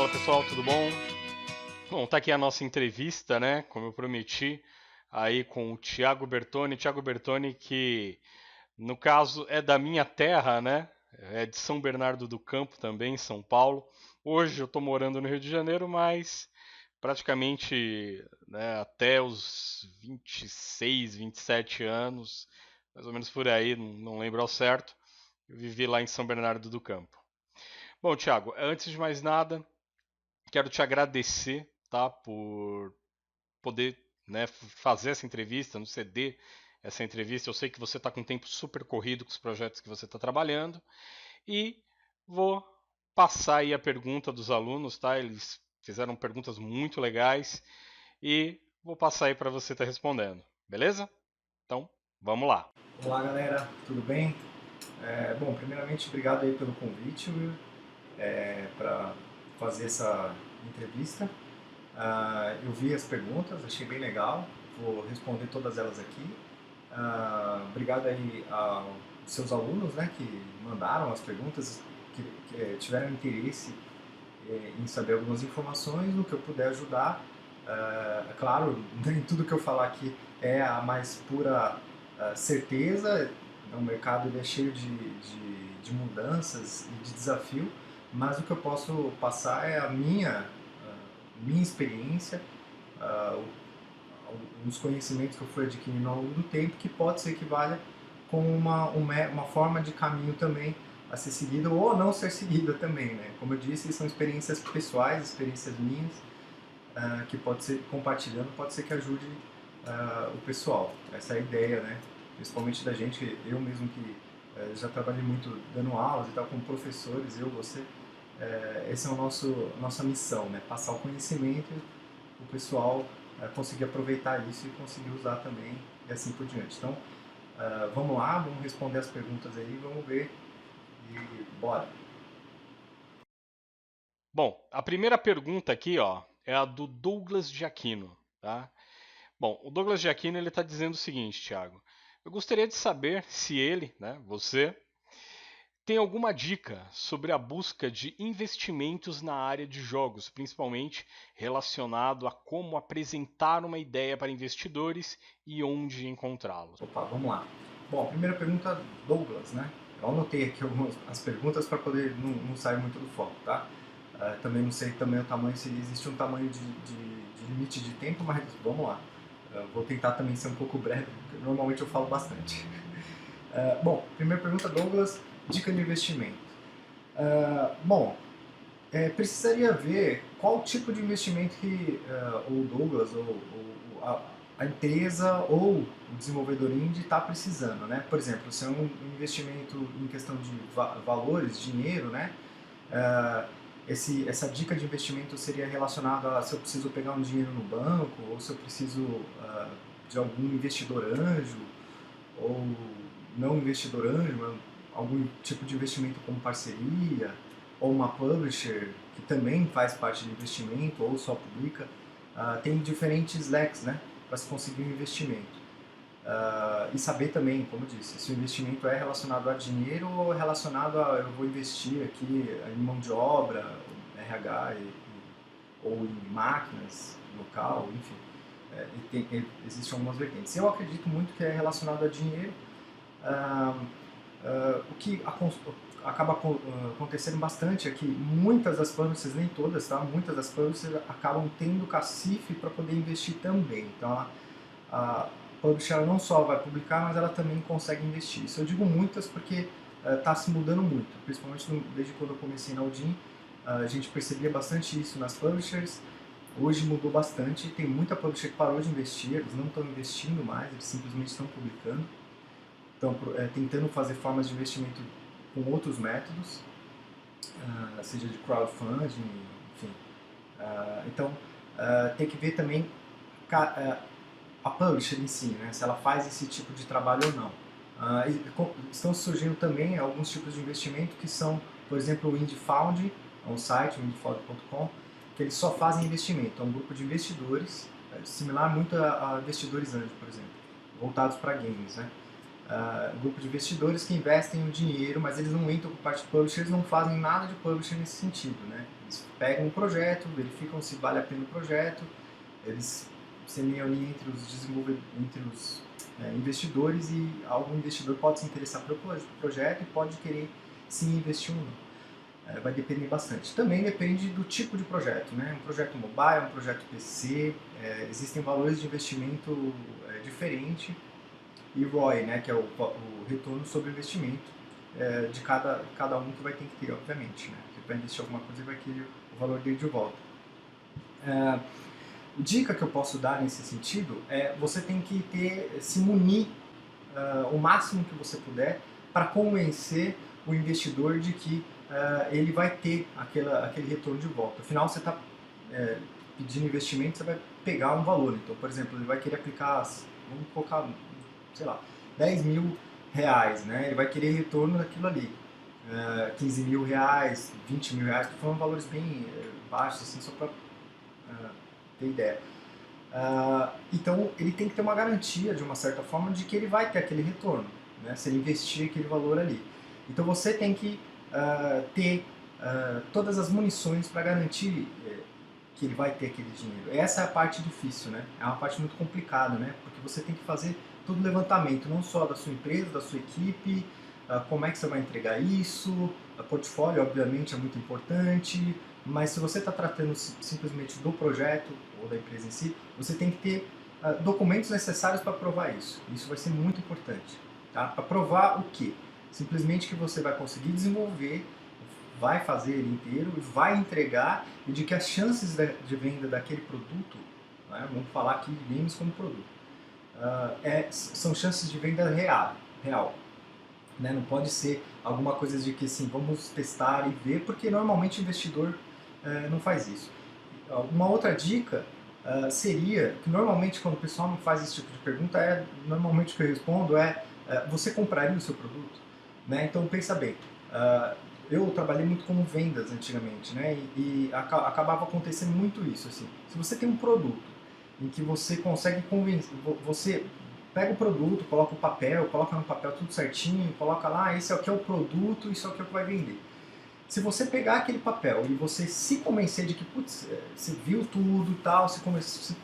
Fala pessoal, tudo bom? Bom, tá aqui a nossa entrevista, né? Como eu prometi, aí com o Thiago Bertoni. Thiago Bertoni, que no caso é da minha terra, né? É de São Bernardo do Campo também, São Paulo. Hoje eu tô morando no Rio de Janeiro, mas praticamente, né, até os 26, 27 anos, mais ou menos por aí, não lembro ao certo, eu vivi lá em São Bernardo do Campo. Bom, Thiago, antes de mais nada, quero te agradecer, tá, por poder, né, fazer essa entrevista, nos ceder essa entrevista. Eu sei que você está com um tempo super corrido com os projetos que você está trabalhando e vou passar aí a pergunta dos alunos, tá? Eles fizeram perguntas muito legais e vou passar aí para você estar respondendo, beleza? Então, vamos lá. Olá galera, tudo bem? Bom, primeiramente obrigado aí pelo convite, Will, para fazer essa entrevista. Eu vi as perguntas, achei bem legal, vou responder todas elas aqui. Obrigado aí aos seus alunos, né, que mandaram as perguntas, que tiveram interesse em saber algumas informações, no que eu puder ajudar. É claro, nem tudo que eu falar aqui é a mais pura certeza. O mercado ele é cheio de mudanças e de desafio, mas o que eu posso passar é a minha experiência, uh, uns conhecimentos que eu fui adquirindo ao longo do tempo, que pode ser que valha como uma forma de caminho também a ser seguida ou não ser seguida também, né? Como eu disse, são experiências pessoais, experiências minhas, que pode ser, compartilhando, pode ser que ajude o pessoal. Essa é a ideia, né? Principalmente da gente, eu mesmo que já trabalhei muito dando aulas e tal, com professores, eu, você, essa é nossa missão, né? Passar o conhecimento, o pessoal conseguir aproveitar isso e conseguir usar também e assim por diante. Então, vamos lá, vamos responder as perguntas aí, vamos ver e bora. Bom, a primeira pergunta aqui, ó, é a do Douglas Giacchino, tá? Bom, o Douglas Giacchino ele está dizendo o seguinte, Thiago. Eu gostaria de saber se ele, né, você, tem alguma dica sobre a busca de investimentos na área de jogos, principalmente relacionado a como apresentar uma ideia para investidores e onde encontrá-los. Opa, vamos lá. Bom, a primeira pergunta, Douglas, né? Eu anotei aqui algumas as perguntas para poder não sair muito do foco, tá? Também não sei também o tamanho, se existe um tamanho de limite de tempo, mas vamos lá. Vou tentar também ser um pouco breve, porque normalmente eu falo bastante. Bom, primeira pergunta, Douglas, dica de investimento. Bom, precisaria ver qual tipo de investimento que o Douglas ou a empresa ou o desenvolvedor indie está precisando, né? Por exemplo, se é um investimento em questão de valores, dinheiro, né? Uh, essa dica de investimento seria relacionada a se eu preciso pegar um dinheiro no banco ou se eu preciso de algum investidor anjo ou não investidor anjo, mas algum tipo de investimento como parceria, ou uma publisher que também faz parte de investimento ou só publica. Tem diferentes leques, né, para se conseguir um investimento. E saber também, como eu disse, se o investimento é relacionado a dinheiro ou é relacionado a eu vou investir aqui em mão de obra, RH ou em máquinas, local, enfim. Existem algumas vertentes. Eu acredito muito que é relacionado a dinheiro. Ah, o que acaba acontecendo bastante é que muitas das publishers, nem todas, tá? Muitas das publishers acabam tendo cacife para poder investir também. Então a publisher ela não só vai publicar, mas ela também consegue investir. Isso eu digo muitas porque está se mudando muito, principalmente desde quando eu comecei na Odin. A gente percebia bastante isso nas publishers. Hoje mudou bastante, tem muita publisher que parou de investir, eles não estão investindo mais, eles simplesmente estão publicando. Estão tentando fazer formas de investimento com outros métodos, seja de crowdfunding, enfim. Então, tem que ver também a publisher em si, né, se ela faz esse tipo de trabalho ou não. Estão surgindo também alguns tipos de investimento que são, por exemplo, o IndieFound, é um site, o indiefound.com, que eles só fazem investimento. É um grupo de investidores, similar muito a investidores anjos, por exemplo, voltados para games, né? grupo de investidores que investem o dinheiro, mas eles não entram com parte de publisher, eles não fazem nada de publisher nesse sentido, né? Eles pegam um projeto, verificam se vale a pena o projeto, eles semeiam ali entre os investidores, e algum investidor pode se interessar pelo projeto e pode querer sim investir ou não. Vai depender bastante. Também depende do tipo de projeto, né? Um projeto mobile, um projeto PC, existem valores de investimento diferentes, e ROI, né, que é o retorno sobre o investimento de cada um que vai ter que ter, obviamente. Né? Porque para investir alguma coisa vai querer o valor dele de volta. Dica que eu posso dar nesse sentido é você tem que se munir o máximo que você puder para convencer o investidor de que ele vai ter aquele retorno de volta. Afinal, você está pedindo investimento, você vai pegar um valor. Então, por exemplo, ele vai querer aplicar, vamos colocar, sei lá, 10 mil reais, né? Ele vai querer retorno daquilo ali. 15 mil reais, 20 mil reais, estou falando valores bem baixos, assim, só para ter ideia. Então, ele tem que ter uma garantia, de uma certa forma, de que ele vai ter aquele retorno, né? Se ele investir aquele valor ali. Então, você tem que ter todas as munições para garantir que ele vai ter aquele dinheiro. Essa é a parte difícil, né? É uma parte muito complicada, né? Porque você tem que fazer todo o levantamento, não só da sua empresa, da sua equipe, como é que você vai entregar isso, a portfólio, obviamente, é muito importante, mas se você está tratando simplesmente do projeto ou da empresa em si, você tem que ter documentos necessários para provar isso. Isso vai ser muito importante. Tá? Para provar o quê? Simplesmente que você vai conseguir desenvolver, vai fazer ele inteiro, vai entregar, e de que as chances de venda daquele produto, né, vamos falar aqui de games como produto, são chances de venda real. Né? Não pode ser alguma coisa de que assim, vamos testar e ver, porque normalmente o investidor não faz isso. Uma outra dica seria, que normalmente quando o pessoal me faz esse tipo de pergunta, normalmente o que eu respondo você compraria o seu produto? Né? Então pensa bem, eu trabalhei muito como vendas antigamente, né? e acabava acontecendo muito isso. Assim. Se você tem um produto em que você consegue convencer, você pega o produto, coloca o papel, coloca no papel tudo certinho, coloca lá, esse aqui é o produto, isso aqui é o que vai vender. Se você pegar aquele papel e você se convencer de que, putz, você viu tudo e tal, você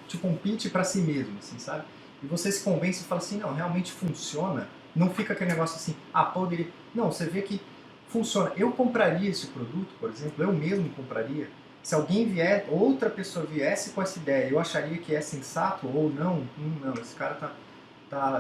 tipo um pitch para si mesmo, assim, sabe? E você se convence e fala assim, não, realmente funciona, não fica aquele negócio assim, poderia... Não, você vê que funciona. Eu compraria esse produto, por exemplo, eu mesmo compraria. Se alguém vier, outra pessoa viesse com essa ideia, eu acharia que é sensato ou não, não, esse cara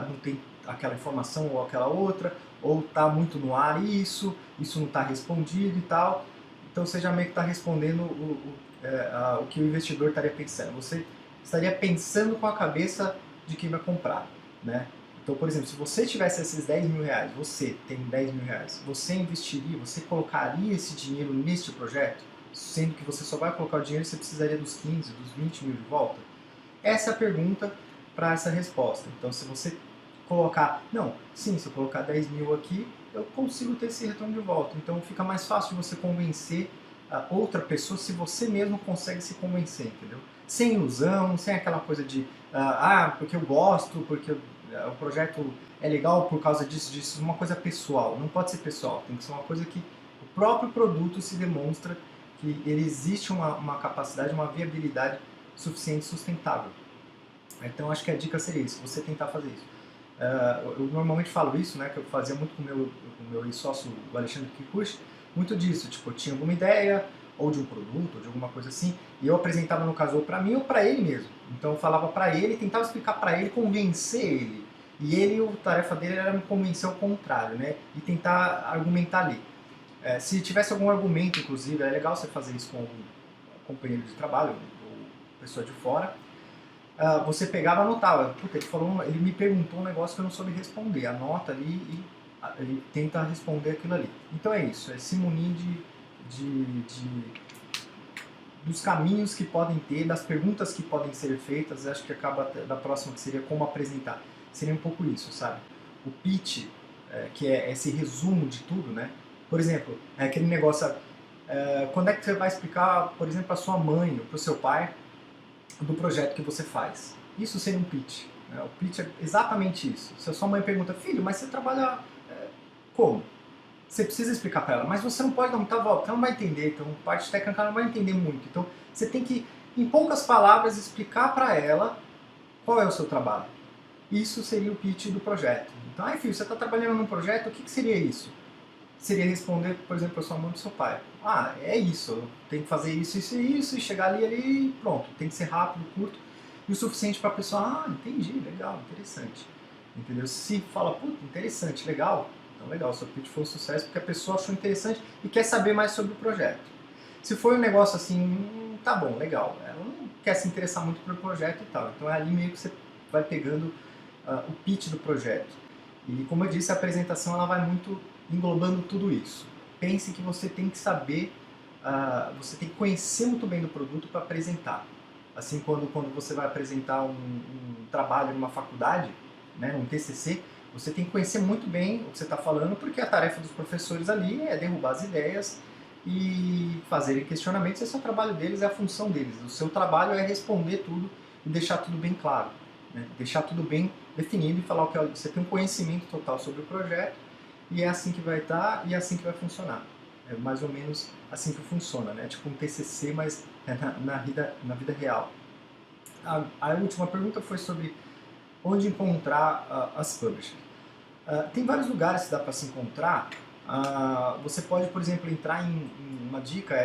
não tem aquela informação ou aquela outra, ou está muito no ar isso não está respondido e tal. Então você já meio que está respondendo o que o investidor estaria pensando. Você estaria pensando com a cabeça de quem vai comprar, né? Então, por exemplo, se você tivesse esses 10 mil reais, você tem 10 mil reais, você investiria, você colocaria esse dinheiro neste projeto, sendo que você só vai colocar o dinheiro e você precisaria dos 15, dos 20 mil de volta? Essa é a pergunta para essa resposta. Então, se você colocar, se eu colocar 10 mil aqui, eu consigo ter esse retorno de volta. Então, fica mais fácil de você convencer a outra pessoa se você mesmo consegue se convencer, entendeu? Sem ilusão, sem aquela coisa de, porque eu gosto, porque o projeto é legal por causa disso, uma coisa pessoal. Não pode ser pessoal, tem que ser uma coisa que o próprio produto se demonstra que ele existe uma capacidade, uma viabilidade suficiente e sustentável. Então acho que a dica seria isso, você tentar fazer isso. Eu normalmente falo isso, né, que eu fazia muito com o meu ex-sócio, o Alexandre Kikuchi, muito disso, tipo, eu tinha alguma ideia, ou de um produto, ou de alguma coisa assim, e eu apresentava no caso ou para mim ou para ele mesmo. Então eu falava para ele, tentava explicar para ele, convencer ele. E a tarefa dele era me convencer ao contrário, né, e tentar argumentar ali. Se tivesse algum argumento, inclusive, é legal você fazer isso com algum companheiro de trabalho, ou pessoa de fora, você pegava e anotava. Puta, ele me perguntou um negócio que eu não soube responder. Anota ali e tenta responder aquilo ali. Então é isso, é se munir dos caminhos que podem ter, das perguntas que podem ser feitas. Acho que acaba da próxima, que seria como apresentar. Seria um pouco isso, sabe? O pitch, que é esse resumo de tudo, né? Por exemplo, é aquele negócio, quando é que você vai explicar, por exemplo, para sua mãe ou para o seu pai do projeto que você faz? Isso seria um pitch. Né? O pitch é exatamente isso. Se a sua mãe pergunta, filho, mas você trabalha como? Você precisa explicar para ela, mas você não pode dar muita volta, ela não vai entender, então parte técnica ela não vai entender muito. Então você tem que, em poucas palavras, explicar para ela qual é o seu trabalho. Isso seria o pitch do projeto. Então, filho, você está trabalhando num projeto, o que seria isso? Seria responder, por exemplo, a sua mãe e seu pai. É isso, eu tenho que fazer isso, isso e isso, e chegar ali e pronto. Tem que ser rápido, curto, e o suficiente para a pessoa, entendi, legal, interessante. Entendeu? Se fala, puta, interessante, legal, então legal, seu pitch foi um sucesso porque a pessoa achou interessante e quer saber mais sobre o projeto. Se for um negócio assim, tá bom, legal, ela não quer se interessar muito pelo projeto e tal, então é ali meio que você vai pegando o pitch do projeto. E como eu disse, a apresentação ela vai muito englobando tudo isso. Pense que você tem que saber, você tem que conhecer muito bem do produto para apresentar. Assim, quando você vai apresentar um trabalho numa faculdade, né, num TCC, você tem que conhecer muito bem o que você está falando, porque a tarefa dos professores ali é derrubar as ideias e fazerem questionamentos. Esse é o trabalho deles, é a função deles. O seu trabalho é responder tudo e deixar tudo bem claro. Né? Deixar tudo bem definido e falar que você tem um conhecimento total sobre o projeto e é assim que vai estar e é assim que vai funcionar. É mais ou menos assim que funciona, né? Tipo um TCC, mas na vida real. A última pergunta foi sobre onde encontrar as publishers. Tem vários lugares que dá para se encontrar. Você pode, por exemplo, entrar em uma dica,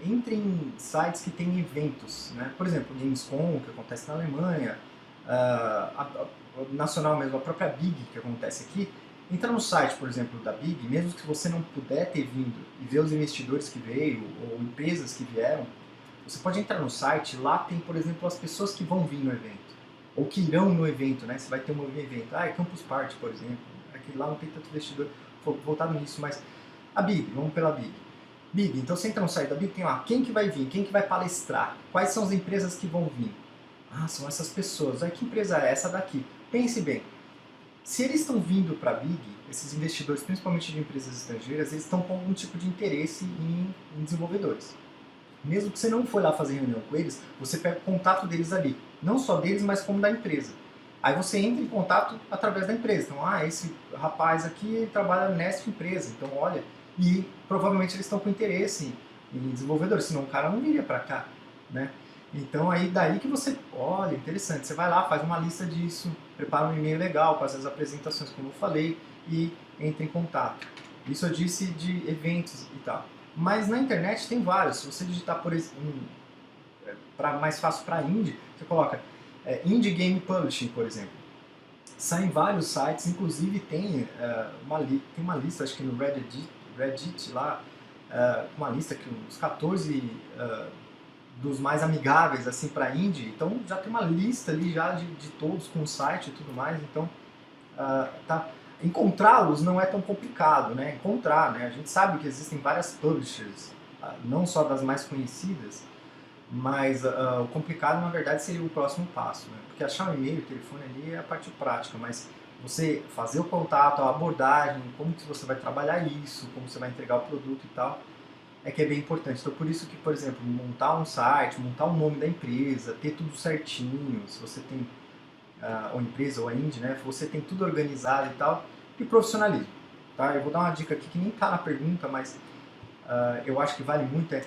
entre em sites que tem eventos, né? Por exemplo, Gamescom, que acontece na Alemanha, a nacional mesmo, a própria Big, que acontece aqui. Entra no site, por exemplo, da Big, mesmo que você não puder ter vindo e ver os investidores que veio ou empresas que vieram, você pode entrar no site, lá tem, por exemplo, as pessoas que vão vir no evento, ou que irão no evento, né? Você vai ter um evento, é Campus Party, por exemplo, aqui lá não tem tanto investidor voltado nisso, mas a Big, vamos pela Big. Big, então você entra no site da Big, tem lá quem que vai vir, quem que vai palestrar, quais são as empresas que vão vir. São essas pessoas. Que empresa é essa daqui? Pense bem, se eles estão vindo para a Big, esses investidores, principalmente de empresas estrangeiras, eles estão com algum tipo de interesse em desenvolvedores. Mesmo que você não for lá fazer reunião com eles, você pega o contato deles ali. Não só deles, mas como da empresa. Aí você entra em contato através da empresa. Então, esse rapaz aqui trabalha nessa empresa. Então, olha, e provavelmente eles estão com interesse em desenvolvedores, senão o cara não viria para cá, né? Então, aí daí que você, olha, interessante, você vai lá, faz uma lista disso, prepara um e-mail legal, faz as apresentações, como eu falei, e entra em contato. Isso eu disse de eventos e tal. Mas na internet tem vários. Se você digitar por mais fácil para indie, você coloca Indie Game Publishing, por exemplo. Saem vários sites, inclusive tem uma lista, acho que no Reddit lá, uma lista que uns 14 dos mais amigáveis assim para indie. Então já tem uma lista ali já de todos com o site e tudo mais. Então tá. Encontrá-los não é tão complicado, né? Encontrar, né? A gente sabe que existem várias publishers, não só das mais conhecidas, mas o complicado, na verdade, seria o próximo passo, né? Porque achar um e-mail, telefone ali é a parte prática, mas você fazer o contato, a abordagem, como que você vai trabalhar isso, como você vai entregar o produto e tal, é que é bem importante. Então, por isso que, por exemplo, montar um site, montar o nome da empresa, ter tudo certinho, se você tem ou empresa ou a indie, né? Você tem tudo organizado e tal, e profissionalismo. Tá? Eu vou dar uma dica aqui que nem está na pergunta, mas eu acho que vale muito,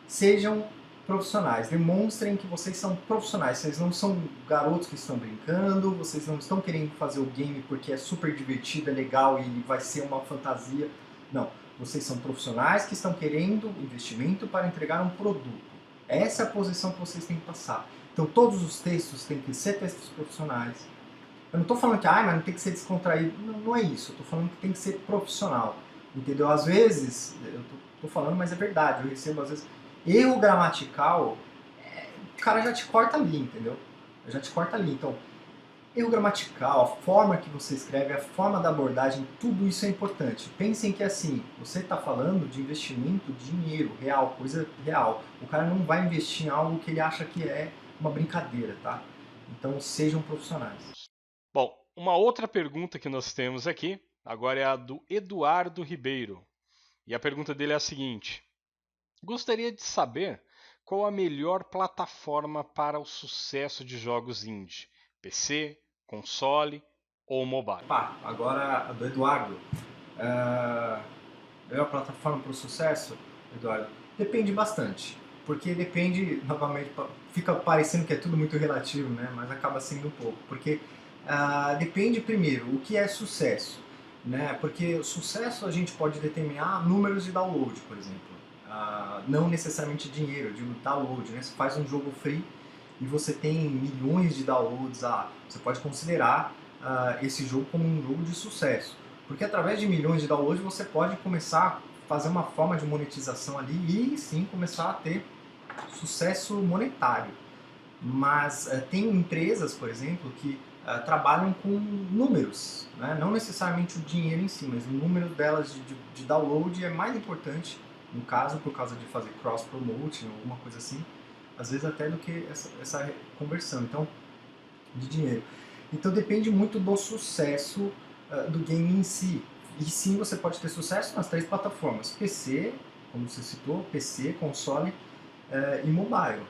sejam profissionais, demonstrem que vocês são profissionais, vocês não são garotos que estão brincando, vocês não estão querendo fazer o game porque é super divertido, é legal e vai ser uma fantasia. Não, vocês são profissionais que estão querendo investimento para entregar um produto. Essa é a posição que vocês têm que passar. Então todos os textos têm que ser textos profissionais. Eu não estou falando que mas não tem que ser descontraído. Não, não é isso. Eu estou falando que tem que ser profissional. Entendeu? Às vezes, eu estou falando, mas é verdade. Eu recebo, às vezes, erro gramatical, o cara já te corta ali, entendeu? Já te corta ali. Então, erro gramatical, a forma que você escreve, a forma da abordagem, tudo isso é importante. Pensem que assim, você está falando de investimento, dinheiro real, coisa real. O cara não vai investir em algo que ele acha que é uma brincadeira, tá? Então sejam profissionais. Bom, uma outra pergunta que nós temos aqui, agora é a do Eduardo Ribeiro. E a pergunta dele é a seguinte: gostaria de saber qual a melhor plataforma para o sucesso de jogos indie? PC, console ou mobile? Agora a do Eduardo. Melhor plataforma para o sucesso, Eduardo? Depende bastante. Porque depende, novamente, fica parecendo que é tudo muito relativo, né? Mas acaba sendo um pouco. Porque depende, primeiro, o que é sucesso. Né? Porque o sucesso a gente pode determinar números de download, por exemplo. Não necessariamente dinheiro, de download. Né? Você faz um jogo free e você tem milhões de downloads, você pode considerar esse jogo como um jogo de sucesso. Porque através de milhões de downloads você pode começar a fazer uma forma de monetização ali e sim começar a ter sucesso monetário. Mas tem empresas, por exemplo, que trabalham com números, né? Não necessariamente o dinheiro em si, mas o número delas de download é mais importante, no caso, por causa de fazer cross-promoting ou alguma coisa assim, às vezes até do que essa conversão então, de dinheiro. Então depende muito do sucesso do game em si. E sim, você pode ter sucesso nas 3 plataformas: PC, como você citou, PC, console e mobile.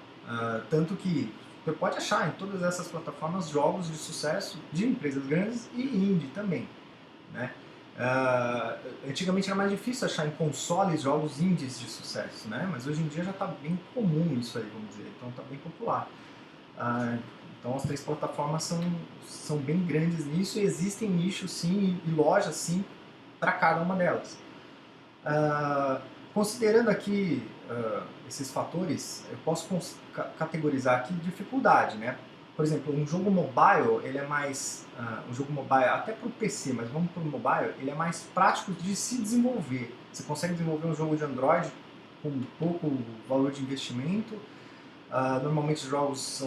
Tanto que você pode achar em todas essas plataformas jogos de sucesso de empresas grandes e indie também. Né? Antigamente era mais difícil achar em consoles jogos indies de sucesso, né? Mas hoje em dia já está bem comum isso aí, vamos dizer, então está bem popular. Então as 3 plataformas são bem grandes nisso e existem nichos sim e lojas sim para cada uma delas. Considerando aqui esses fatores, eu posso categorizar aqui dificuldade, né? Por exemplo, um jogo mobile, ele é mais um jogo mobile até para o PC, mas vamos para o mobile, ele é mais prático de se desenvolver. Você consegue desenvolver um jogo de Android com pouco valor de investimento. Normalmente os jogos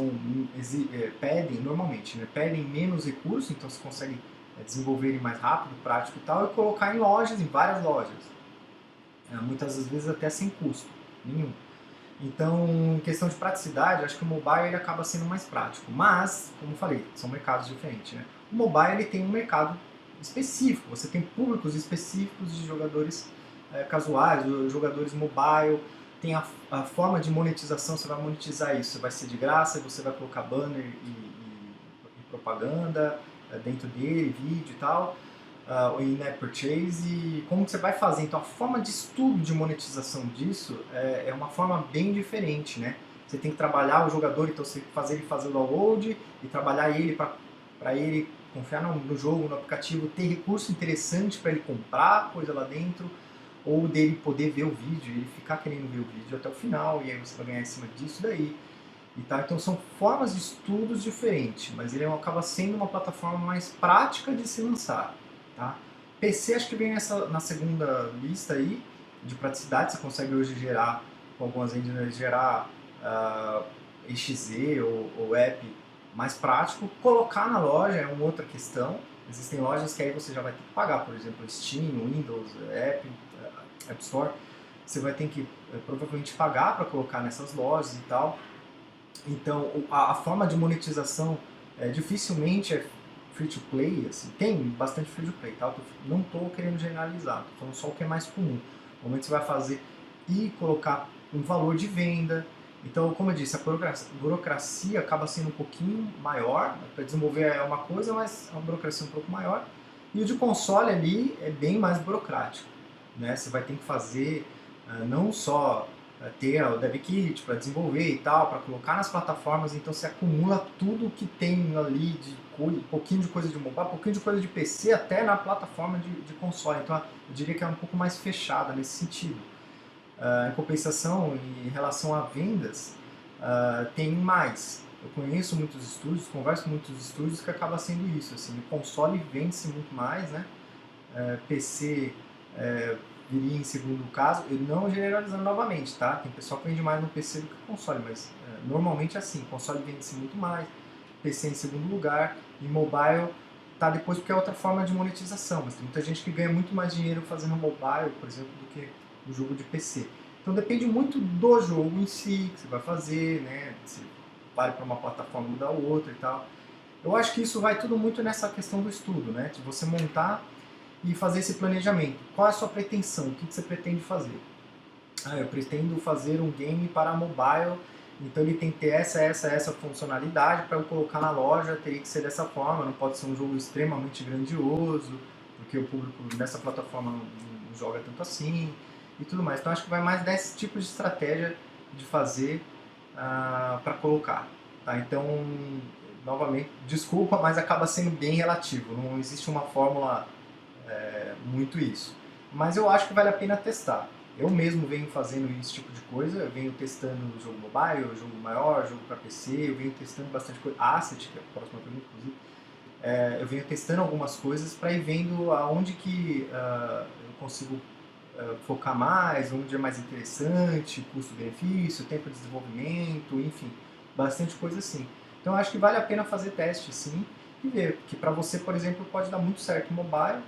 pedem menos recursos, então você consegue desenvolver ele mais rápido, prático e tal, e colocar em lojas, em várias lojas. Muitas das vezes até sem custo nenhum. Então, em questão de praticidade, acho que o mobile ele acaba sendo mais prático. Mas, como eu falei, são mercados diferentes. Né? O mobile ele tem um mercado específico, você tem públicos específicos de jogadores casuais, jogadores mobile. Tem a forma de monetização, você vai monetizar isso, vai ser de graça, você vai colocar banner e propaganda dentro dele, vídeo e tal, o in-app purchase, e como que você vai fazer. Então a forma de estudo de monetização disso é uma forma bem diferente, né? Você tem que trabalhar o jogador, então você tem que fazer ele fazer o download e trabalhar ele para ele confiar no jogo, no aplicativo, ter recurso interessante para ele comprar coisa lá dentro, ou dele poder ver o vídeo, ele ficar querendo ver o vídeo até o final, e aí você vai ganhar em cima disso daí. E tá? Então são formas de estudos diferentes, mas ele acaba sendo uma plataforma mais prática de se lançar. Tá? PC acho que vem na segunda lista aí, de praticidade. Você consegue hoje gerar, com algumas engines, gerar exe ou app mais prático. Colocar na loja é uma outra questão. Existem lojas que aí você já vai ter que pagar, por exemplo, Steam, Windows, App Store. Você vai ter que provavelmente pagar para colocar nessas lojas e tal. Então a forma de monetização dificilmente é free to play, assim, tem bastante free to play, tá? Não estou querendo generalizar, estou falando só o que é mais comum. Normalmente você vai fazer e colocar um valor de venda. Então, como eu disse, a burocracia acaba sendo um pouquinho maior. Para desenvolver é uma coisa, mas é uma burocracia um pouco maior. E o de console ali é bem mais burocrático. Né? Você vai ter que fazer não só ter o dev kit para desenvolver e tal, para colocar nas plataformas, então você acumula tudo que tem ali, um pouquinho de coisa de mobile, um pouquinho de coisa de PC, até na plataforma de console. Então eu diria que é um pouco mais fechada nesse sentido. Em compensação, em relação a vendas, tem mais. Eu conheço muitos estúdios, converso com muitos estúdios que acaba sendo isso. Assim, o console vende-se muito mais, né? PC viria em segundo caso, eu não generalizando novamente, tá? Tem pessoal que vende mais no PC do que no console, mas normalmente é assim, console vende-se muito mais, PC em segundo lugar, e mobile tá depois porque é outra forma de monetização, mas tem muita gente que ganha muito mais dinheiro fazendo mobile, por exemplo, do que no jogo de PC. Então depende muito do jogo em si, que você vai fazer, né? Se vai para uma plataforma ou da outra e tal. Eu acho que isso vai tudo muito nessa questão do estudo, né? De você montar e fazer esse planejamento. Qual é a sua pretensão? O que você pretende fazer? Eu pretendo fazer um game para mobile então ele tem que ter essa funcionalidade para eu colocar na loja, teria que ser dessa forma, não pode ser um jogo extremamente grandioso, porque o público nessa plataforma não joga tanto assim e tudo mais. Então acho que vai mais desse tipo de estratégia de fazer para colocar. Tá? Então, novamente, desculpa, mas acaba sendo bem relativo, não existe uma fórmula muito isso. Mas eu acho que vale a pena testar. Eu mesmo venho fazendo esse tipo de coisa, eu venho testando o jogo mobile, o jogo maior, jogo para PC, eu venho testando bastante coisa. Asset, que é a próxima pergunta, inclusive. Eu venho testando algumas coisas para ir vendo aonde que eu consigo focar mais, onde é mais interessante, custo-benefício, tempo de desenvolvimento, enfim, bastante coisa assim. Então eu acho que vale a pena fazer teste sim e ver, que para você, por exemplo, pode dar muito certo mobile,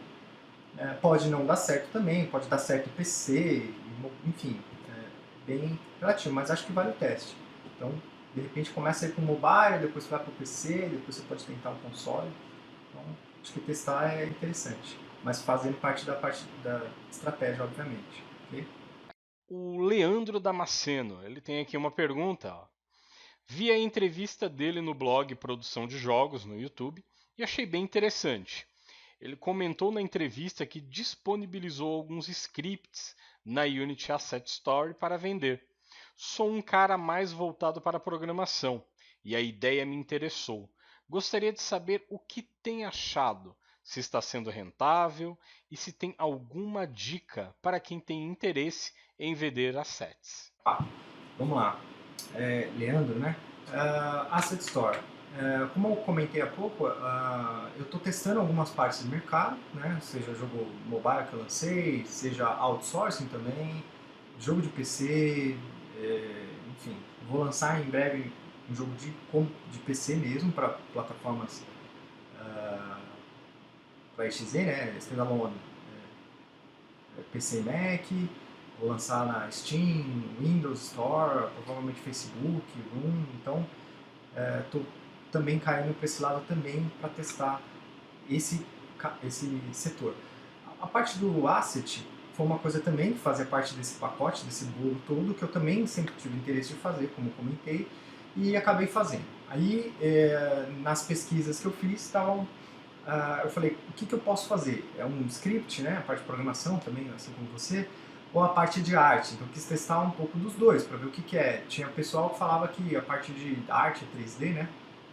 pode não dar certo também, pode dar certo em PC, enfim, bem relativo, mas acho que vale o teste. Então, de repente começa aí com o mobile, depois vai para o PC, depois você pode tentar um console. Então, acho que testar é interessante, mas fazendo parte da estratégia, obviamente. Okay? O Leandro Damasceno, ele tem aqui uma pergunta. Ó. Vi a entrevista dele no blog Produção de Jogos no YouTube e achei bem interessante. Ele comentou na entrevista que disponibilizou alguns scripts na Unity Asset Store para vender. Sou um cara mais voltado para a programação e a ideia me interessou. Gostaria de saber o que tem achado, se está sendo rentável e se tem alguma dica para quem tem interesse em vender assets. Vamos lá. Leandro, né? Asset Store. Como eu comentei há pouco, eu estou testando algumas partes do mercado, né? Seja jogo mobile que eu lancei, seja outsourcing também, jogo de PC, enfim. Vou lançar em breve um jogo de PC mesmo, para plataformas para XZ, né? Standalone, PC e Mac. Vou lançar na Steam, Windows Store, provavelmente Facebook, Room. Então, estou também caindo para esse lado também para testar esse setor. A parte do asset foi uma coisa também que fazia parte desse pacote, desse bolo todo, que eu também sempre tive interesse de fazer, como comentei, e acabei fazendo. Aí, nas pesquisas que eu fiz, eu falei, o que eu posso fazer? É um script, né? A parte de programação também, assim como você, ou a parte de arte. Então eu quis testar um pouco dos dois para ver o que é. Tinha pessoal que falava que a parte de arte 3D, né,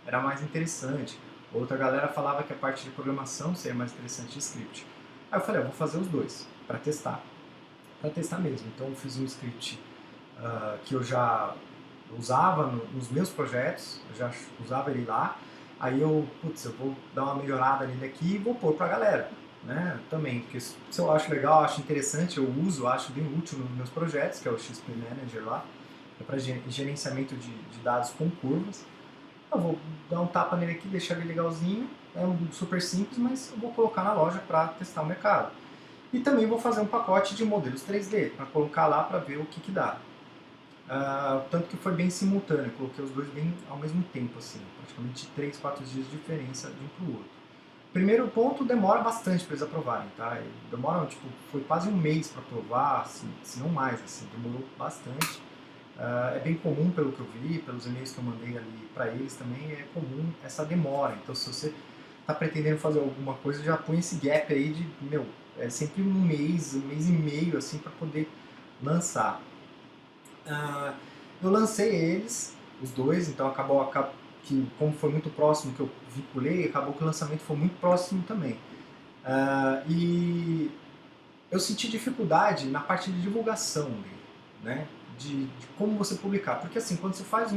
era mais interessante. Outra galera falava que a parte de programação seria mais interessante de script. Aí eu falei, eu vou fazer os dois para testar mesmo. Então eu fiz um script que eu já usava nos meus projetos, eu já usava ele lá. Aí eu vou dar uma melhorada nele aqui e vou pôr para a galera. Né, também, porque se eu acho legal, acho interessante, eu uso, acho bem útil nos meus projetos, que é o XP Manager lá, é para gerenciamento de dados com curvas. Eu vou dar um tapa nele aqui, deixar ele legalzinho, é super simples, mas eu vou colocar na loja para testar o mercado. E também vou fazer um pacote de modelos 3D, para colocar lá para ver o que dá. Tanto que foi bem simultâneo, coloquei os dois bem ao mesmo tempo, assim, praticamente 3, 4 dias de diferença de um para o outro. Primeiro ponto, demora bastante para eles aprovarem, tá? Demora, foi quase um mês para aprovar, se não mais, assim, demorou bastante. É bem comum, pelo que eu vi, pelos e-mails que eu mandei ali para eles também, é comum essa demora. Então, se você está pretendendo fazer alguma coisa, já põe esse gap aí de, é sempre um mês e meio, assim, para poder lançar. Eu lancei eles, os dois, então acabou que, como foi muito próximo que eu vinculei, acabou que o lançamento foi muito próximo também. E eu senti dificuldade na parte de divulgação dele, né? De como você publicar. Porque assim, quando você faz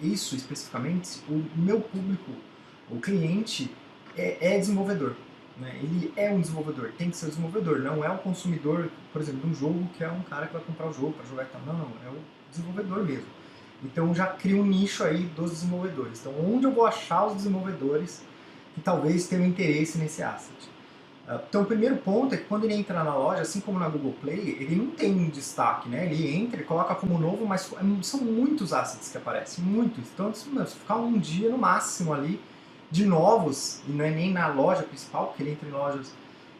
isso especificamente, o meu público, o cliente, é desenvolvedor. Né? Ele é um desenvolvedor, tem que ser um desenvolvedor, não é o consumidor, por exemplo, de um jogo que é um cara que vai comprar o jogo para jogar e tal. Não, é o desenvolvedor mesmo. Então já cria um nicho aí dos desenvolvedores. Então onde eu vou achar os desenvolvedores que talvez tenham interesse nesse asset? Então o primeiro ponto é que quando ele entra na loja, assim como na Google Play, ele não tem um destaque, né? Ele entra, ele coloca como novo, mas são muitos assets que aparecem, muitos. Então se ficar um dia no máximo ali de novos, e não é nem na loja principal, porque ele entra em lojas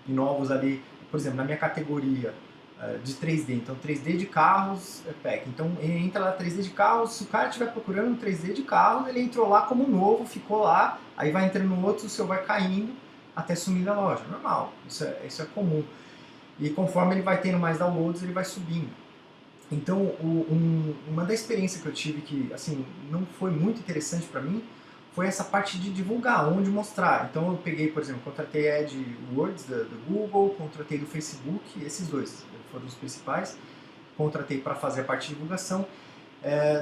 de novos ali, por exemplo, na minha categoria, de 3D. Então 3D de carros é pack. Então ele entra lá 3D de carros, se o cara estiver procurando um 3D de carros, ele entrou lá como novo, ficou lá, aí vai entrando no outro, o seu vai caindo até sumir da loja. Normal, isso é comum. E conforme ele vai tendo mais downloads, ele vai subindo. Então, uma da experiências que eu tive que, assim, não foi muito interessante para mim, foi essa parte de divulgar, onde mostrar. Então, eu peguei, por exemplo, contratei a AdWords do Google, contratei do Facebook, esses dois foram os principais. Contratei para fazer a parte de divulgação.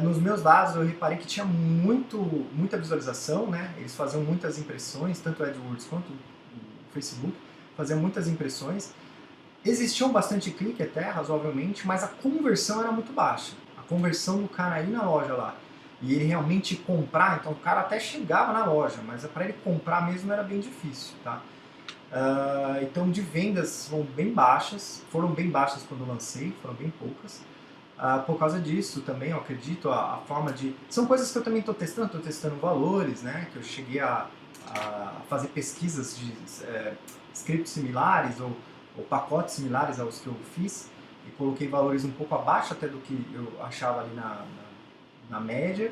Nos meus dados, eu reparei que tinha muita visualização, né? Eles faziam muitas impressões, tanto o AdWords quanto o Facebook, faziam muitas impressões. Existiam bastante clique até, razoavelmente, mas a conversão era muito baixa. A conversão do cara ir na loja lá e ele realmente comprar, então o cara até chegava na loja, mas para ele comprar mesmo era bem difícil, tá? Então de vendas foram bem baixas quando eu lancei, foram bem poucas. Por causa disso também, eu acredito, a forma de... São coisas que eu também estou testando valores, né? Que eu cheguei a fazer pesquisas de scripts similares ou pacotes similares aos que eu fiz e coloquei valores um pouco abaixo até do que eu achava ali na média.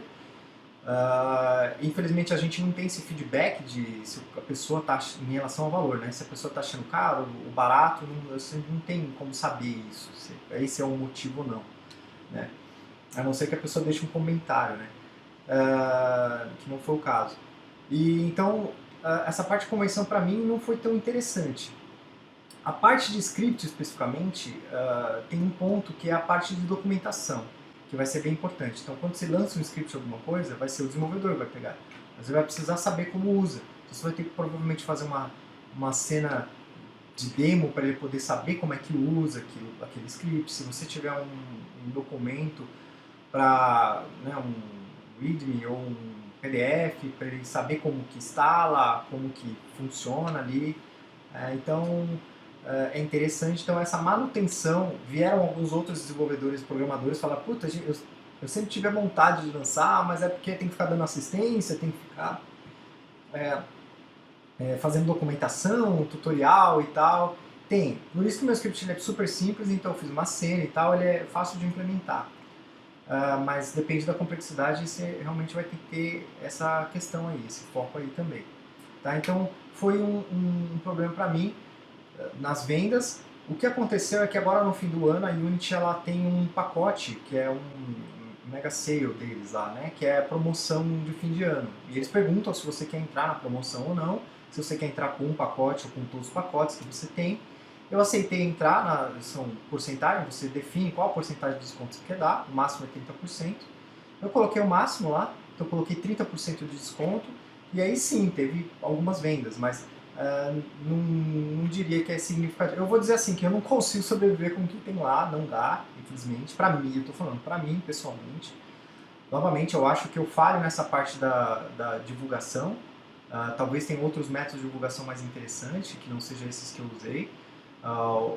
Infelizmente a gente não tem esse feedback de se a pessoa está em relação ao valor, né? Se a pessoa está achando caro ou barato, não tem como saber isso, se esse é o motivo ou não, né? A não ser que a pessoa deixe um comentário, né? Que não foi o caso. E então essa parte de conversão para mim não foi tão interessante. A parte de script especificamente tem um ponto que é a parte de documentação, que vai ser bem importante. Então quando você lança um script de alguma coisa, vai ser o desenvolvedor que vai pegar. Mas você vai precisar saber como usa. Então, você vai ter que provavelmente fazer uma cena de demo para ele poder saber como é que usa aquele script. Se você tiver um documento para, né, um README ou um PDF, para ele saber como que instala, como que funciona ali. Então é interessante. Então essa manutenção, vieram alguns outros desenvolvedores, programadores, falar, puta, eu sempre tive a vontade de lançar, mas é porque tem que ficar dando assistência, tem que ficar fazendo documentação, tutorial e tal. Tem. Por isso que o meu script é super simples, então eu fiz uma cena e tal, ele é fácil de implementar. Mas depende da complexidade e você realmente vai ter que ter essa questão aí, esse foco aí também. Tá? Então foi um problema para mim nas vendas. O que aconteceu é que agora no fim do ano a Unity ela tem um pacote que é um mega sale deles lá, né? Que é a promoção de fim de ano. E eles perguntam se você quer entrar na promoção ou não, se você quer entrar com um pacote ou com todos os pacotes que você tem. Eu aceitei entrar, são porcentagem, você define qual a porcentagem de desconto você quer dar, o máximo é 30%. Eu coloquei o máximo lá, então eu coloquei 30% de desconto, e aí sim, teve algumas vendas, mas não diria que é significativo. Eu vou dizer assim, que eu não consigo sobreviver com o que tem lá, não dá, infelizmente, pra mim, eu tô falando pra mim, pessoalmente. Novamente, eu acho que eu falho nessa parte da divulgação. Talvez tenha outros métodos de divulgação mais interessantes, que não sejam esses que eu usei.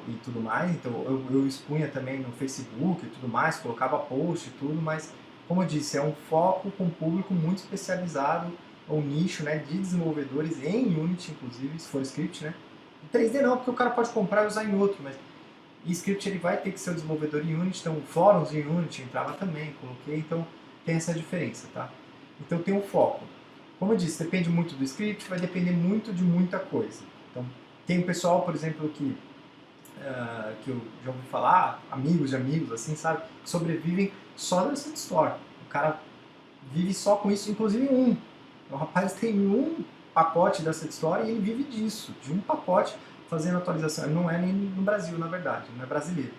E tudo mais, então eu expunha também no Facebook e tudo mais, colocava post e tudo, mas como eu disse, é um foco com um público muito especializado, ou nicho, né, de desenvolvedores em Unity, inclusive, se for script, né. Em 3D não, porque o cara pode comprar e usar em outro, mas em script ele vai ter que ser o desenvolvedor em Unity, então fóruns em Unity entrava também, coloquei, então tem essa diferença, tá? Então tem um foco. Como eu disse, depende muito do script, vai depender muito de muita coisa. Então tem um pessoal, por exemplo, que eu já ouvi falar, amigos de amigos, assim, sabe? Que sobrevivem só da Asset Store. O cara vive só com isso, inclusive um. O rapaz tem um pacote da Asset Store e ele vive disso, de um pacote fazendo atualização. Ele não é nem no Brasil, na verdade, não é brasileiro.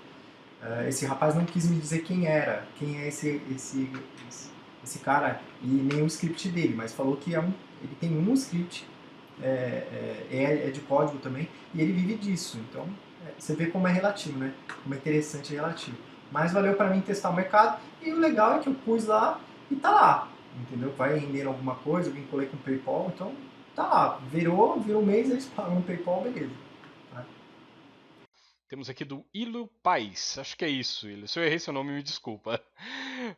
Esse rapaz não quis me dizer quem é esse cara e nem o script dele, mas falou que ele tem um script, é de código também, e ele vive disso. Então, você vê como é relativo, né? Como é interessante e relativo. Mas valeu para mim testar o mercado, e o legal é que eu pus lá e tá lá, entendeu? Vai render alguma coisa, eu vinculei com o PayPal, então tá lá. Virou um mês, eles pagam no PayPal, beleza. Tá? Temos aqui do Ilho Paz. Acho que é isso, Ilho. Se eu errei seu nome, me desculpa.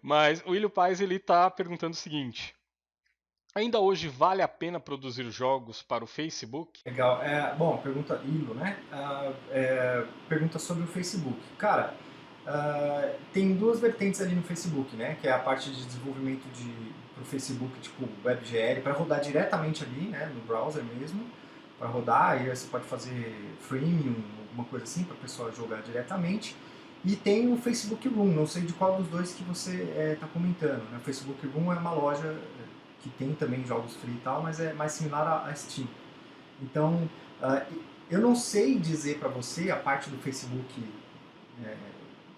Mas o Ilho Paz ele tá perguntando o seguinte: Ainda hoje vale a pena produzir jogos para o Facebook? Legal. Bom, pergunta Ilo, né? Pergunta sobre o Facebook. Cara, tem duas vertentes ali no Facebook, né? Que é a parte de desenvolvimento para o Facebook, tipo WebGL, para rodar diretamente ali, né? No browser mesmo, para rodar. Aí você pode fazer freemium, alguma coisa assim, para a pessoa jogar diretamente. E tem o Facebook Room, não sei de qual dos dois que você está comentando. Né? O Facebook Room é uma loja que tem também jogos free e tal, mas é mais similar à Steam. Então, eu não sei dizer para você a parte do Facebook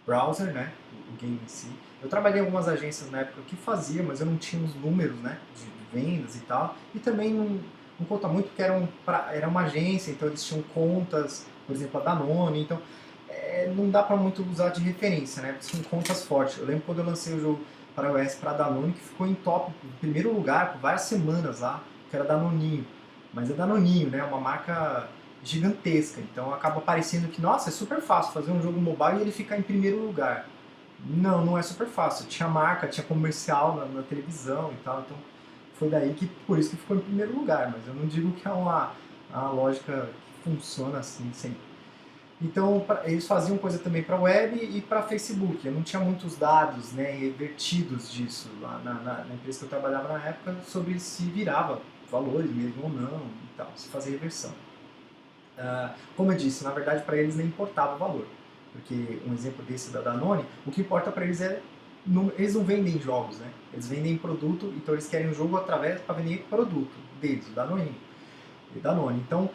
browser, né, o game em si. Eu trabalhei em algumas agências na época que fazia, mas eu não tinha os números, né, de vendas e tal. E também não conta muito porque era uma agência, então eles tinham contas, por exemplo, a Danone, então não dá para muito usar de referência, né, são contas fortes. Eu lembro quando eu lancei o jogo para o iOS para a Danone, que ficou em top, em primeiro lugar, por várias semanas lá, que era Danoninho. Mas é Danoninho, né, uma marca gigantesca, então acaba parecendo que, nossa, é super fácil fazer um jogo mobile e ele ficar em primeiro lugar. Não, não é super fácil. Tinha marca, tinha comercial na televisão e tal, então foi daí que, por isso que ficou em primeiro lugar, mas eu não digo que é uma lógica que funciona assim sempre. Então, eles faziam coisa também para web e para Facebook. Eu não tinha muitos dados, né, revertidos disso lá na empresa que eu trabalhava na época sobre se virava valores mesmo ou não e tal, se fazia reversão. Como eu disse, na verdade para eles nem importava o valor, porque um exemplo desse da Danone, o que importa para eles eles não vendem jogos, né? Eles vendem produto, então eles querem o jogo através para vender produto deles, o Danone. Então,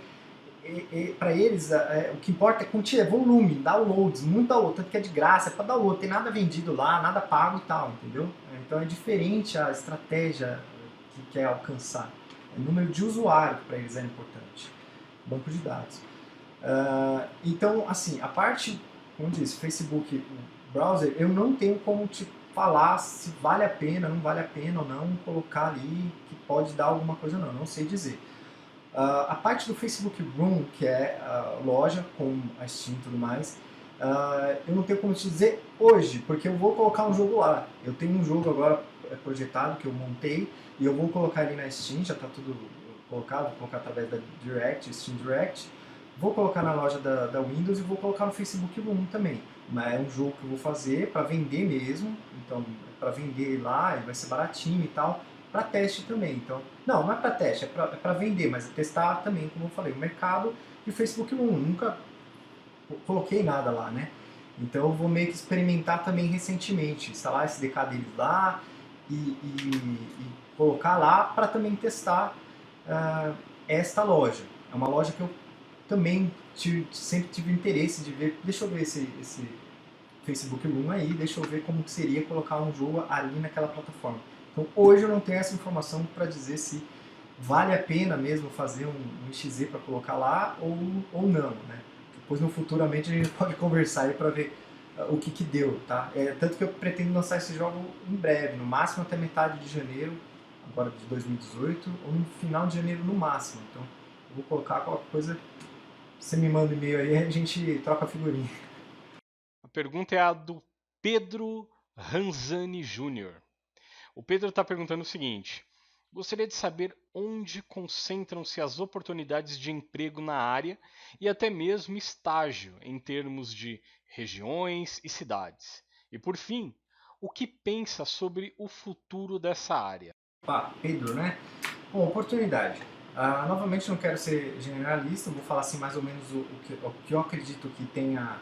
para eles, o que importa é volume, downloads, muito download, tanto que é de graça, é para download, tem nada vendido lá, nada pago e tal, entendeu? Então é diferente a estratégia que quer alcançar. O número de usuário para eles é importante. Banco de dados. Então, assim, a parte, como eu disse, Facebook, o browser, eu não tenho como te falar se vale a pena, não vale a pena ou não colocar ali que pode dar alguma coisa ou não, não sei dizer. A parte do Facebook Room, que é a loja com a Steam e tudo mais, eu não tenho como te dizer hoje, porque eu vou colocar um jogo lá. Eu tenho um jogo agora projetado que eu montei e eu vou colocar ali na Steam, já está tudo colocado, vou colocar através da Direct, Steam Direct. Vou colocar na loja da Windows e vou colocar no Facebook Room também. Mas é um jogo que eu vou fazer para vender mesmo, então para vender lá, vai ser baratinho e tal, para teste também. Então, não é para teste, é para vender, mas testar também, como eu falei, o mercado e o Facebook Room. Nunca coloquei nada lá, né? Então eu vou meio que experimentar também recentemente, instalar esse SDK deles lá e colocar lá para também testar esta loja. É uma loja que eu também sempre tive interesse de ver, deixa eu ver esse Facebook Room aí, deixa eu ver como que seria colocar um jogo ali naquela plataforma. Então hoje eu não tenho essa informação para dizer se vale a pena mesmo fazer um XZ para colocar lá ou não, né? Depois no futuramente a gente pode conversar aí para ver o que deu, tá? Tanto que eu pretendo lançar esse jogo em breve, no máximo até metade de janeiro, agora de 2018, ou no final de janeiro no máximo. Então eu vou colocar qualquer coisa, você me manda um e-mail aí, a gente troca a figurinha. A pergunta é a do Pedro Ranzani Júnior. O Pedro está perguntando o seguinte: gostaria de saber onde concentram-se as oportunidades de emprego na área e até mesmo estágio em termos de regiões e cidades. E por fim, o que pensa sobre o futuro dessa área? Pedro, né? Bom, oportunidade. Novamente, não quero ser generalista, vou falar assim mais ou menos o que eu acredito que tenha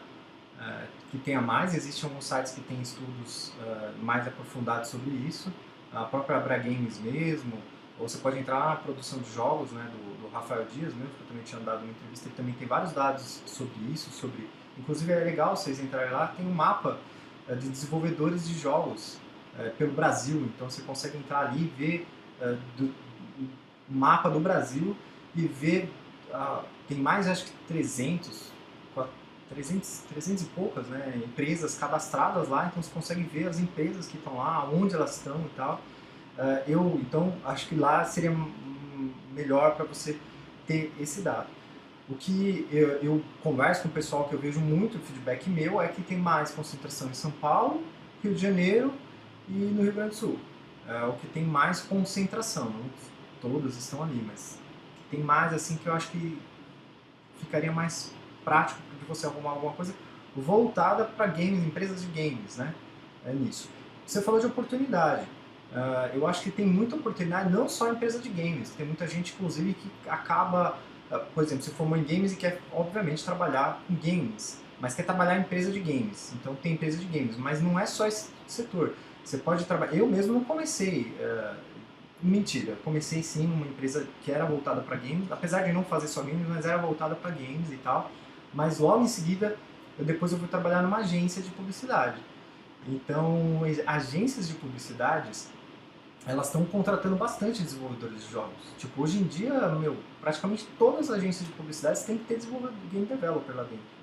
mais. Existem alguns sites que têm estudos mais aprofundados sobre isso, a própria Abra Games mesmo, ou você pode entrar na produção de jogos, né, do Rafael Dias mesmo, que eu também tinha dado uma entrevista, ele também tem vários dados sobre isso, inclusive é legal vocês entrarem lá, tem um mapa de desenvolvedores de jogos pelo Brasil, então você consegue entrar ali e ver o mapa do Brasil e ver, tem mais acho que 300 e poucas, né, empresas cadastradas lá, então você consegue ver as empresas que estão lá, onde elas estão e tal. Então, acho que lá seria melhor para você ter esse dado. O que eu converso com o pessoal que eu vejo muito, o feedback meu, é que tem mais concentração em São Paulo, Rio de Janeiro e no Rio Grande do Sul. é o que tem mais concentração. Não todas estão ali, mas tem mais assim que eu acho que ficaria mais prático de você arrumar alguma coisa voltada para games, empresas de games, né? É nisso. Você falou de oportunidade. Eu acho que tem muita oportunidade, não só em empresa de games. Tem muita gente, inclusive, que acaba, por exemplo, se formou em games e quer, obviamente, trabalhar com games, mas quer trabalhar em empresa de games. Então tem empresa de games, mas não é só esse setor. Você pode trabalhar. Eu mesmo não comecei. Mentira, comecei sim numa empresa que era voltada para games, apesar de não fazer só games, mas era voltada para games e tal. Mas logo em seguida, depois eu fui trabalhar numa agência de publicidade. Então, agências de publicidades, elas estão contratando bastante desenvolvedores de jogos. Tipo, hoje em dia, praticamente todas as agências de publicidade têm que ter desenvolvedor, game developer lá dentro.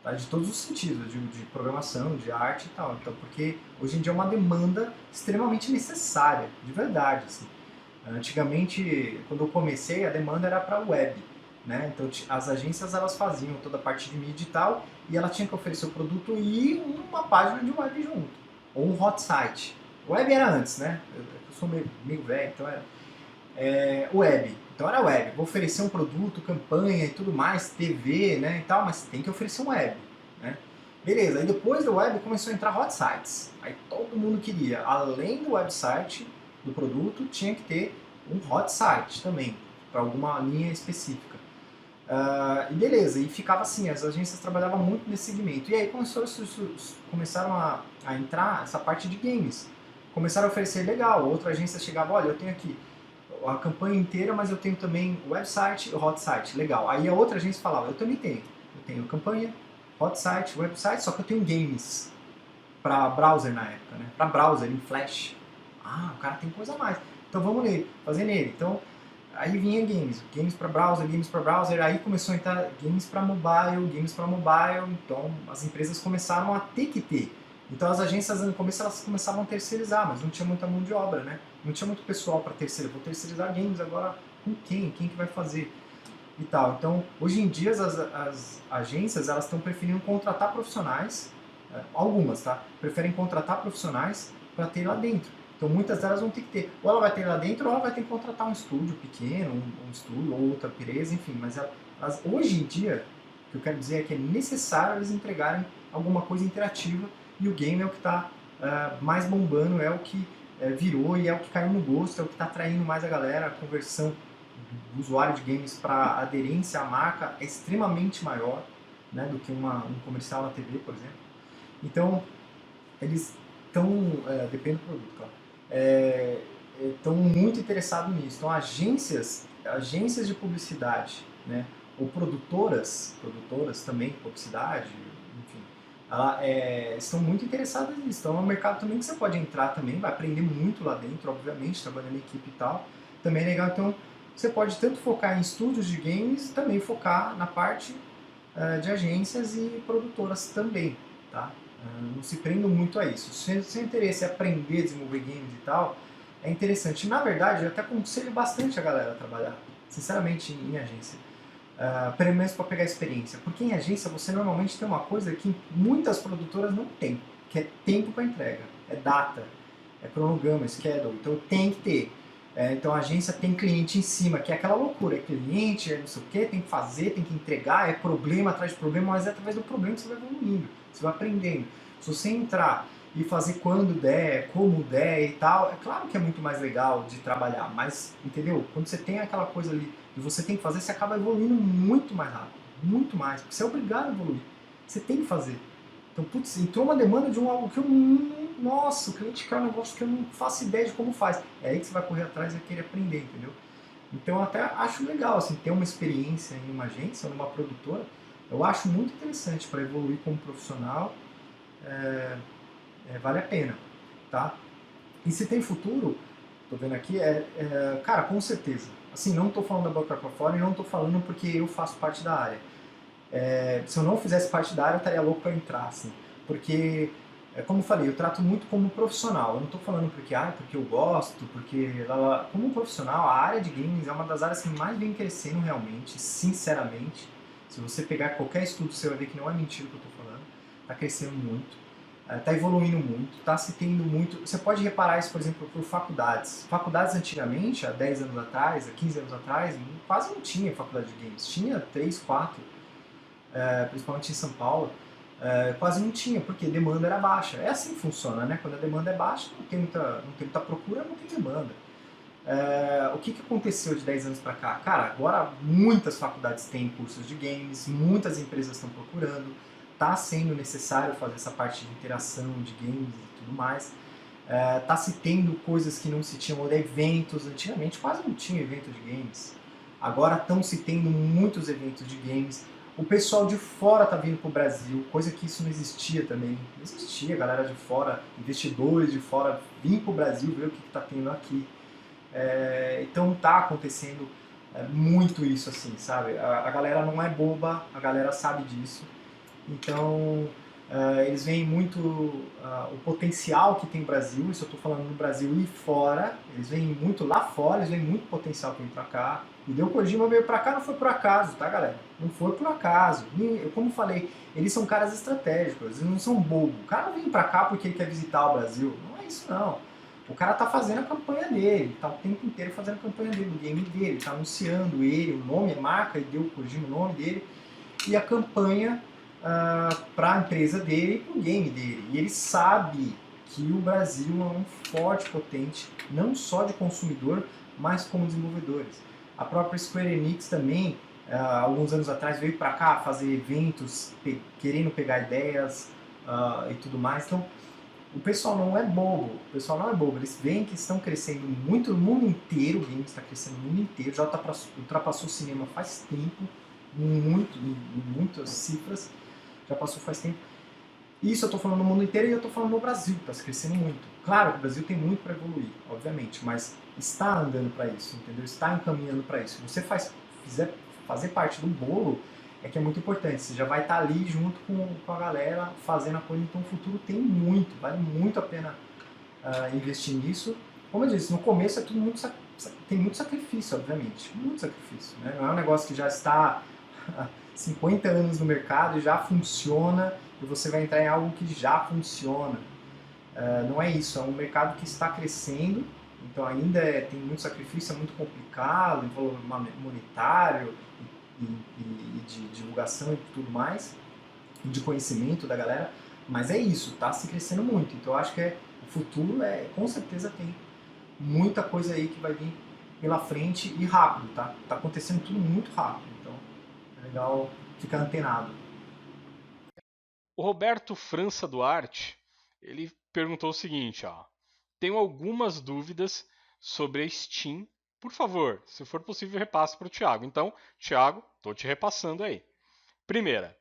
Tá? De todos os sentidos, de programação, de arte e tal. Então, porque hoje em dia é uma demanda extremamente necessária, de verdade. Assim. Antigamente, quando eu comecei, a demanda era para web. Né? Então, as agências elas faziam toda a parte de mídia e tal, e ela tinha que oferecer o produto e uma página de web junto, ou um hot site. Web era antes, né? Eu sou meio velho, então era web. Então era web. Vou oferecer um produto, campanha e tudo mais, TV, né, e tal, mas tem que oferecer um web, né? Beleza, aí depois do web começou a entrar hot sites. Aí todo mundo queria, além do website do produto, tinha que ter um hot site também, para alguma linha específica. E beleza, e ficava assim, as agências trabalhavam muito nesse segmento. E aí começaram a entrar essa parte de games. Começaram a oferecer legal, outra agência chegava, olha, eu tenho aqui a campanha inteira, mas eu tenho também o website e o hot site, legal. Aí a outra agência falava, eu também tenho. Eu tenho campanha, hot site, website, só que eu tenho games para browser na época, né? Para browser, em flash. Ah, o cara tem coisa a mais. Então vamos fazer nele. Então, aí vinha games para browser, aí começou a entrar games para mobile, então as empresas começaram a ter que ter. Então as agências no começo elas começavam a terceirizar, mas não tinha muita mão de obra, né? Não tinha muito pessoal para terceirizar. Vou terceirizar games agora com quem? Quem que vai fazer? E tal. Então, hoje em dia as agências elas estão preferindo contratar profissionais, algumas, tá? Preferem contratar profissionais para ter lá dentro. Então muitas delas vão ter que ter, ou ela vai ter lá dentro, ou ela vai ter que contratar um estúdio pequeno, um estúdio, ou outra empresa, enfim. Mas hoje em dia, o que eu quero dizer é que é necessário eles entregarem alguma coisa interativa, e o game é o que está mais bombando, é o que virou e é o que caiu no gosto, é o que está atraindo mais a galera. A conversão do usuário de games para aderência à marca é extremamente maior, né, do que um comercial na TV, por exemplo. Então, eles estão, depende do produto, claro, estão muito interessados nisso. Então, agências de publicidade, né, ou produtoras também de publicidade, enfim, estão muito interessadas nisso. Então, é um mercado também que você pode entrar também, vai aprender muito lá dentro, obviamente, trabalhando em equipe e tal. Também é legal, então, você pode tanto focar em estúdios de games, também focar na parte de agências e produtoras também, tá? Não se prendam muito a isso. Se seu interesse é aprender a desenvolver games e tal, é interessante. Na verdade, eu até aconselho bastante a galera a trabalhar, sinceramente, em agência. Pelo menos para pegar experiência. Porque em agência você normalmente tem uma coisa que muitas produtoras não têm, que é tempo para entrega, é data, é cronograma, schedule. Então tem que ter. Então a agência tem cliente em cima, que é aquela loucura, é cliente, não sei o que, tem que fazer, tem que entregar, é problema atrás de problema, mas é através do problema que você vai evoluindo, você vai aprendendo. Se você entrar e fazer quando der, como der e tal, é claro que é muito mais legal de trabalhar, mas, entendeu? Quando você tem aquela coisa ali e você tem que fazer, você acaba evoluindo muito mais rápido, muito mais, porque você é obrigado a evoluir, você tem que fazer. Então, putz, entrou uma demanda de algo que eu nossa, o cliente quer um negócio que eu não faço ideia de como faz. É aí que você vai correr atrás e vai querer aprender, entendeu? Então eu até acho legal, assim, ter uma experiência em uma agência ou numa produtora, eu acho muito interessante para evoluir como profissional, vale a pena, tá? E se tem futuro, tô vendo aqui, cara, com certeza. Assim, não tô falando da boca para fora e não tô falando porque eu faço parte da área. Se eu não fizesse parte da área, eu estaria louco para entrar, assim, porque como eu falei, eu trato muito como profissional. Eu não estou falando porque eu gosto, porque... Como profissional, a área de games é uma das áreas que mais vem crescendo realmente, sinceramente. Se você pegar qualquer estudo, você vai ver que não é mentira o que eu estou falando. Está crescendo muito. Está evoluindo muito, está se tendo muito. Você pode reparar isso, por exemplo, por faculdades. Faculdades antigamente, há 10 anos atrás, há 15 anos atrás, quase não tinha faculdade de games. Tinha 3, 4, principalmente em São Paulo. Quase não tinha, porque a demanda era baixa. É assim que funciona, né? Quando a demanda é baixa, não tem muita procura, não tem demanda. O que aconteceu de 10 anos para cá? Cara, agora muitas faculdades têm cursos de games, muitas empresas estão procurando, está sendo necessário fazer essa parte de interação de games e tudo mais. Está se tendo coisas que não se tinham, eventos, antigamente quase não tinha evento de games. Agora estão se tendo muitos eventos de games. O pessoal de fora está vindo para o Brasil, coisa que isso não existia também. Não existia, galera de fora, investidores de fora, vir para o Brasil ver o que está tendo aqui. Então tá acontecendo muito isso, assim, sabe? A galera não é boba, a galera sabe disso. Então eles veem muito o potencial que tem no Brasil, isso eu estou falando no Brasil e fora. Eles veem muito lá fora, eles veem muito potencial que vem pra cá. E Hideo Kojima veio pra cá, não foi por acaso, tá, galera? Não foi por acaso. Eu, como falei, eles são caras estratégicos, eles não são bobos. O cara não vem pra cá porque ele quer visitar o Brasil. Não é isso, não. O cara tá fazendo a campanha dele, tá o tempo inteiro fazendo a campanha dele, do game dele, tá anunciando ele, o nome, a marca, Hideo Kojima, o nome dele, e a campanha para a empresa dele e para o game dele. E ele sabe que o Brasil é um forte potente, não só de consumidor, mas como desenvolvedores. A própria Square Enix também, alguns anos atrás, veio para cá fazer eventos, querendo pegar ideias e tudo mais. Então, o pessoal não é bobo, eles veem que estão crescendo muito no mundo inteiro, o game está crescendo no mundo inteiro, já ultrapassou o cinema faz tempo, muitas cifras, já passou faz tempo. Isso eu estou falando no mundo inteiro e eu estou falando no Brasil, que está se crescendo muito. Claro que o Brasil tem muito para evoluir, obviamente, mas está andando para isso, entendeu? Está encaminhando para isso. Se você fizer fazer parte do bolo, é que é muito importante. Você já vai estar ali junto com a galera fazendo a coisa, então o futuro tem muito, vale muito a pena investir nisso. Como eu disse, no começo é tudo tem muito sacrifício, obviamente, muito sacrifício, né? Não é um negócio que já está há 50 anos no mercado e já funciona e você vai entrar em algo que já funciona. Não é isso, é um mercado que está crescendo, então ainda tem muito sacrifício, é muito complicado, envolve monetário e de divulgação e tudo mais, e de conhecimento da galera, mas é isso, está se crescendo muito. Então eu acho que o futuro com certeza tem muita coisa aí que vai vir pela frente e rápido, tá? Tá acontecendo tudo muito rápido, então é legal ficar antenado. O Roberto França Duarte, ele perguntou o seguinte, ó: tenho algumas dúvidas sobre a Steam. Por favor, se for possível, repasse para o Thiago. Então, Thiago, estou te repassando aí. Primeira,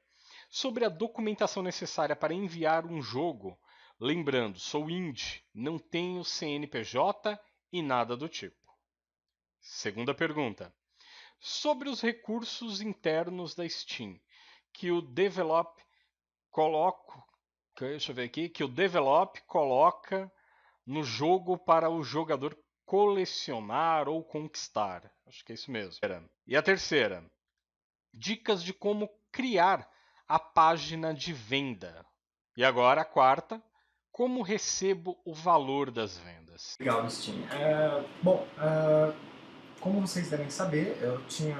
sobre a documentação necessária para enviar um jogo. Lembrando, sou indie, não tenho CNPJ e nada do tipo. Segunda pergunta, sobre os recursos internos da Steam, que o Develop coloca no jogo para o jogador colecionar ou conquistar. Acho que é isso mesmo. E a terceira, dicas de como criar a página de venda. E agora a quarta, como recebo o valor das vendas. Legal, Steam. Como vocês devem saber, eu tinha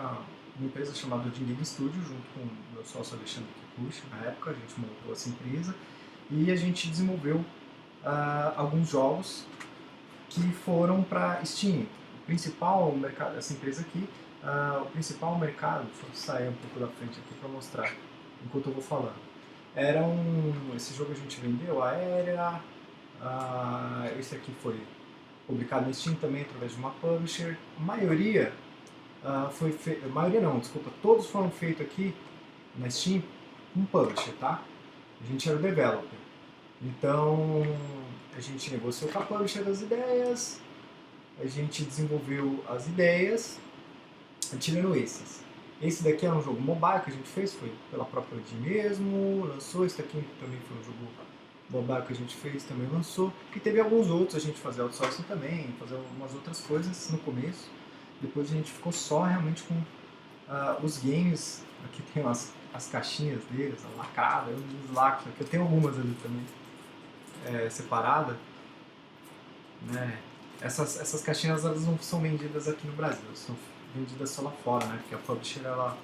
uma empresa chamada de Game Studio, junto com o meu sócio Alexandre Kikuchi. Na época, a gente montou essa empresa e a gente desenvolveu alguns jogos que foram para Steam. O principal mercado, essa empresa aqui, o principal mercado, deixa eu sair um pouco da frente aqui para mostrar enquanto eu vou falando. Esse jogo a gente vendeu, Aérea, esse aqui foi publicado no Steam também através de uma publisher. A maioria todos foram feitos aqui na Steam com publisher, tá? A gente era o developer. Então, a gente negociou com a publisher das ideias, a gente desenvolveu as ideias, tirando esses. Esse daqui é um jogo mobile que a gente fez, foi pela própria ID mesmo, lançou. Esse daqui também foi um jogo mobile que a gente fez, também lançou. E teve alguns outros, a gente fazia outsourcing também, fazer algumas outras coisas no começo. Depois a gente ficou só realmente com os games. Aqui tem as caixinhas deles, a lacrada, eu deslacro, aqui eu tenho algumas ali também. separada, né? Essas caixinhas elas não são vendidas aqui no Brasil, são vendidas só lá fora, né? Porque a publisher ela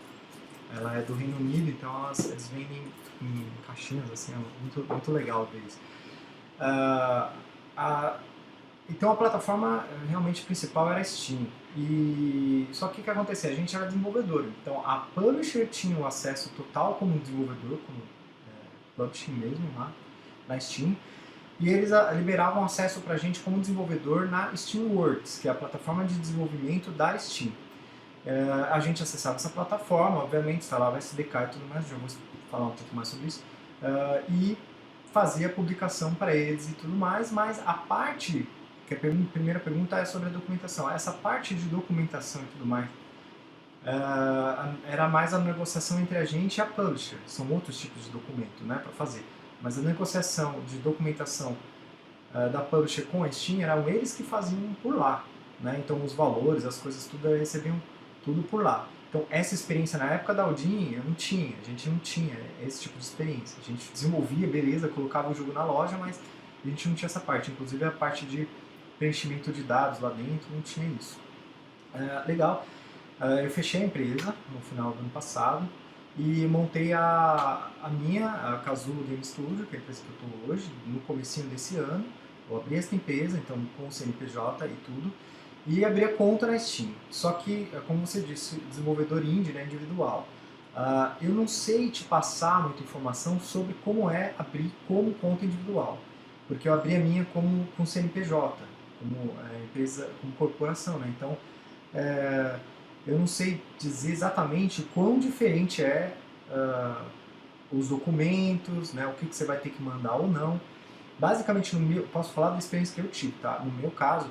é do Reino Unido, então eles vendem em caixinhas, assim, é muito legal ver isso. Então a plataforma realmente principal era a Steam. Só que o que acontecia? A gente era desenvolvedor, então a publisher tinha o acesso total como desenvolvedor, como publishing mesmo lá na Steam, e eles liberavam acesso para a gente como desenvolvedor na Steamworks, que é a plataforma de desenvolvimento da Steam. A gente acessava essa plataforma, obviamente instalava SDK e tudo mais, já vou falar um pouco mais sobre isso, e fazia publicação para eles e tudo mais, mas a parte, que a primeira pergunta é sobre a documentação, essa parte de documentação e tudo mais, era mais a negociação entre a gente e a publisher, são outros tipos de documento, né, para fazer, mas a negociação de documentação da publisher com a Steam eram eles que faziam por lá, né, então os valores, as coisas, tudo recebiam tudo por lá. Então essa experiência na época da Audin a gente não tinha esse tipo de experiência. A gente desenvolvia, beleza, colocava o jogo na loja, mas a gente não tinha essa parte. Inclusive a parte de preenchimento de dados lá dentro, não tinha isso. Legal. Eu fechei a empresa no final do ano passado e montei a Casulo Game Studio, que é a empresa que eu estou hoje, no comecinho desse ano. Eu abri essa empresa, então com o CNPJ e tudo, e abrir a conta na Steam. Só que, como você disse, desenvolvedor indie, né, individual. Eu não sei te passar muita informação sobre como é abrir como conta individual, porque eu abri a minha com CNPJ, como empresa, como corporação, né? Então, eu não sei dizer exatamente quão diferente os documentos, né, o que você vai ter que mandar ou não. Basicamente, posso falar da experiência que eu tive, tá? No meu caso,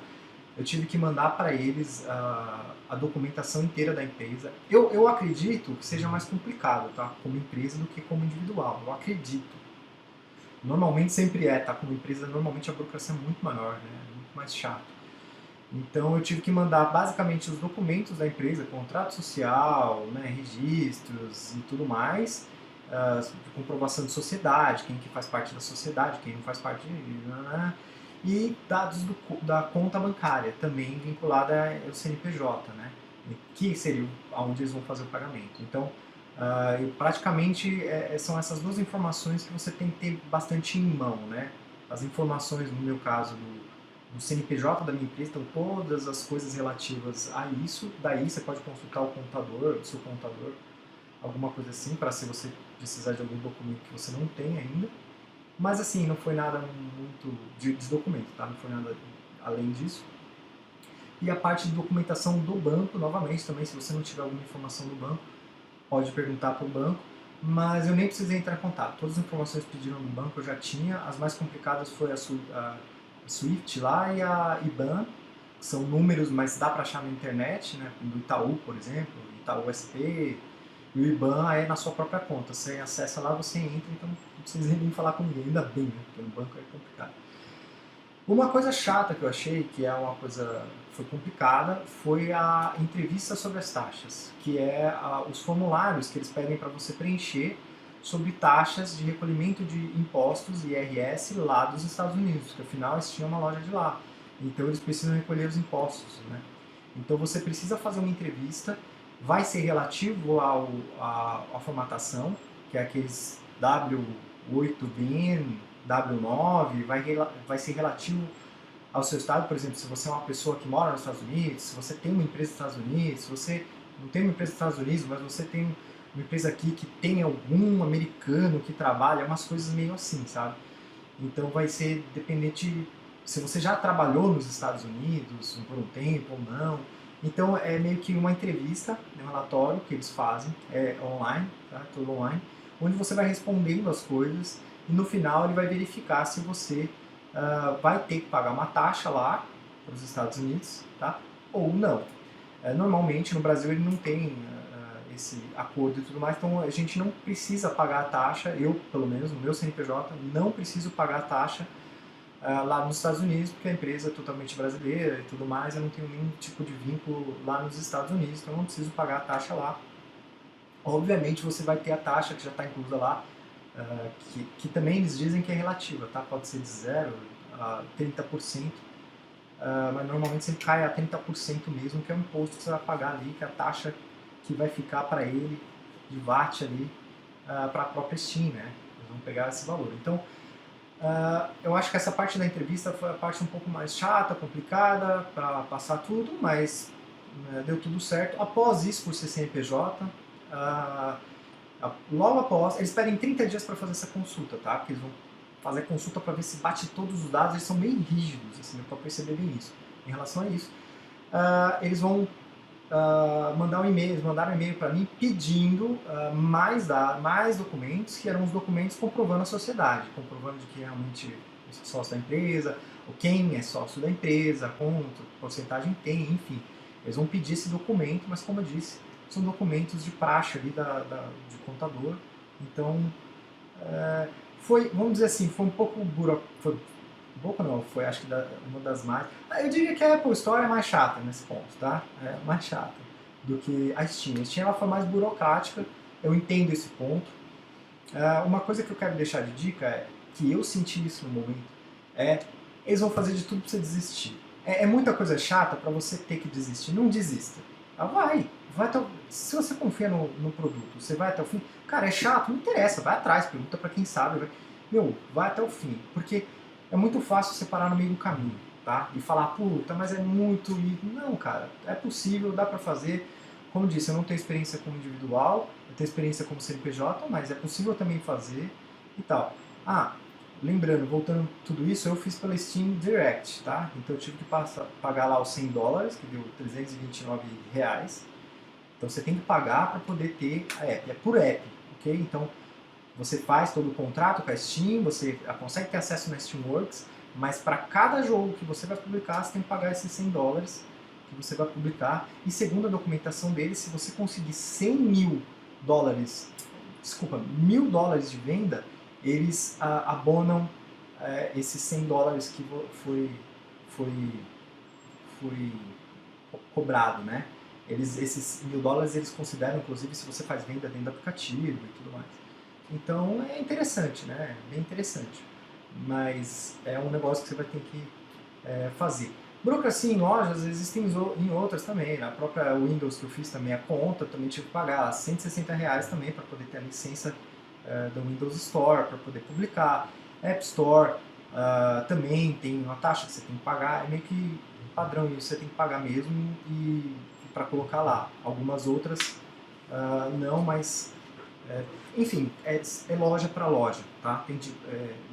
eu tive que mandar para eles a documentação inteira da empresa. Eu acredito que seja mais complicado, tá? Como empresa do que como individual. Eu acredito. Normalmente sempre tá? Como empresa, normalmente a burocracia é muito maior, né? Muito mais chato. Então eu tive que mandar basicamente os documentos da empresa, contrato social, né, registros e tudo mais, comprovação de sociedade, quem que faz parte da sociedade, quem não faz parte, e dados da conta bancária, também vinculada ao CNPJ, né, que seria onde eles vão fazer o pagamento. Então, praticamente são essas duas informações que você tem que ter bastante em mão, né? As informações, no meu caso, do CNPJ da minha empresa, então todas as coisas relativas a isso. Daí você pode consultar o contador, o seu contador, alguma coisa assim, para se você precisar de algum documento que você não tem ainda. Mas assim, não foi nada muito de documento, tá? Não foi nada além disso. E a parte de documentação do banco, novamente, também, se você não tiver alguma informação do banco, pode perguntar para o banco, mas eu nem precisei entrar em contato. Todas as informações que pediram no banco eu já tinha. As mais complicadas foi a Swift lá e a IBAN, que são números, mas dá para achar na internet, né? Do Itaú, por exemplo, Itaú SP, e o IBAN é na sua própria conta. Você acessa lá, você entra, então não precisa nem falar com ninguém, ainda bem, né? Porque no banco é complicado. Uma coisa chata que eu achei, que é uma coisa foi complicada, foi a entrevista sobre as taxas, que é os formulários que eles pedem para você preencher sobre taxas de recolhimento de impostos, IRS, lá dos Estados Unidos, porque afinal eles tinham uma loja de lá, então eles precisam recolher os impostos, né? Então você precisa fazer uma entrevista, vai ser relativo à formatação, que é aqueles W8BIN, W9, vai ser relativo ao seu estado. Por exemplo, se você é uma pessoa que mora nos Estados Unidos, se você tem uma empresa nos Estados Unidos, se você não tem uma empresa nos Estados Unidos, mas você tem uma empresa aqui que tem algum americano que trabalha, umas coisas meio assim, sabe? Então vai ser dependente se você já trabalhou nos Estados Unidos por um tempo ou não. Então é meio que uma entrevista, um relatório que eles fazem, online, tá? Tudo online, onde você vai respondendo as coisas e no final ele vai verificar se você vai ter que pagar uma taxa lá para os Estados Unidos, tá? Ou não. Normalmente no Brasil ele não tem esse acordo e tudo mais, então a gente não precisa pagar a taxa, eu pelo menos no meu CNPJ não preciso pagar a taxa lá nos Estados Unidos, porque a empresa é totalmente brasileira e tudo mais, eu não tenho nenhum tipo de vínculo lá nos Estados Unidos, então eu não preciso pagar a taxa lá. Obviamente você vai ter a taxa que já está inclusa lá que também eles dizem que é relativa, tá? Pode ser de 0 a 30%, mas normalmente sempre cai a 30% mesmo, que é o imposto que você vai pagar ali, que é a taxa que vai ficar para ele de VAT ali, para a própria Steam, né? Eles vão pegar esse valor. Então, eu acho que essa parte da entrevista foi a parte um pouco mais chata, complicada, para passar tudo, mas deu tudo certo. Após isso, por ser CNPJ, logo após, eles pedem 30 dias para fazer essa consulta, tá? Porque eles vão fazer a consulta para ver se bate todos os dados, eles são bem rígidos, assim, para perceber bem isso. Em relação a isso, eles vão mandaram um e-mail para mim pedindo mais documentos, que eram os documentos comprovando a sociedade, comprovando de que realmente é sócio da empresa, ou quem é sócio da empresa, quanto porcentagem tem, enfim. Eles vão pedir esse documento, mas como eu disse, são documentos de praxe ali de contador. Então, foi, vamos dizer assim, foi um pouco burocrático. Um pouco não, foi acho que uma das mais. Eu diria que a Apple Store é mais chata nesse ponto, tá? É mais chata do que a Steam. A Steam ela foi mais burocrática, eu entendo esse ponto. Uma coisa que eu quero deixar de dica é que eu senti isso no momento, eles vão fazer de tudo pra você desistir. É muita coisa chata pra você ter que desistir. Não desista. Vai até se você confia no produto, você vai até o fim. Cara, é chato, não interessa, vai atrás, pergunta pra quem sabe. Vai até o fim, porque é muito fácil você parar no meio do caminho, tá? E falar, puta, mas é muito... Não, cara, é possível, dá pra fazer. Como disse, eu não tenho experiência como individual, eu tenho experiência como CNPJ, mas é possível também fazer e tal. Lembrando, voltando tudo isso, eu fiz pela Steam Direct, tá? Então eu tive que pagar lá os $100, que deu R$329. Então você tem que pagar para poder ter a app, é por app, ok? Então você faz todo o contrato com a Steam, você consegue ter acesso na Steamworks, mas para cada jogo que você vai publicar, você tem que pagar esses $100 que você vai publicar. E segundo a documentação deles, se você conseguir $100.000, desculpa, $1.000 de venda, eles abonam esses $100 que foi cobrado, né? Esses $1.000 eles consideram, inclusive, se você faz venda dentro do aplicativo e tudo mais. Então é interessante, né? Bem interessante. Mas é um negócio que você vai ter que fazer. Burocracia em lojas existem em outras também. Na própria Windows que eu fiz também a conta, também tive que pagar R$160 também para poder ter a licença da Windows Store, para poder publicar. App Store também tem uma taxa que você tem que pagar, é meio que padrão, e você tem que pagar mesmo e para colocar lá. Algumas outras não, mas enfim, é loja para loja, tá? Tem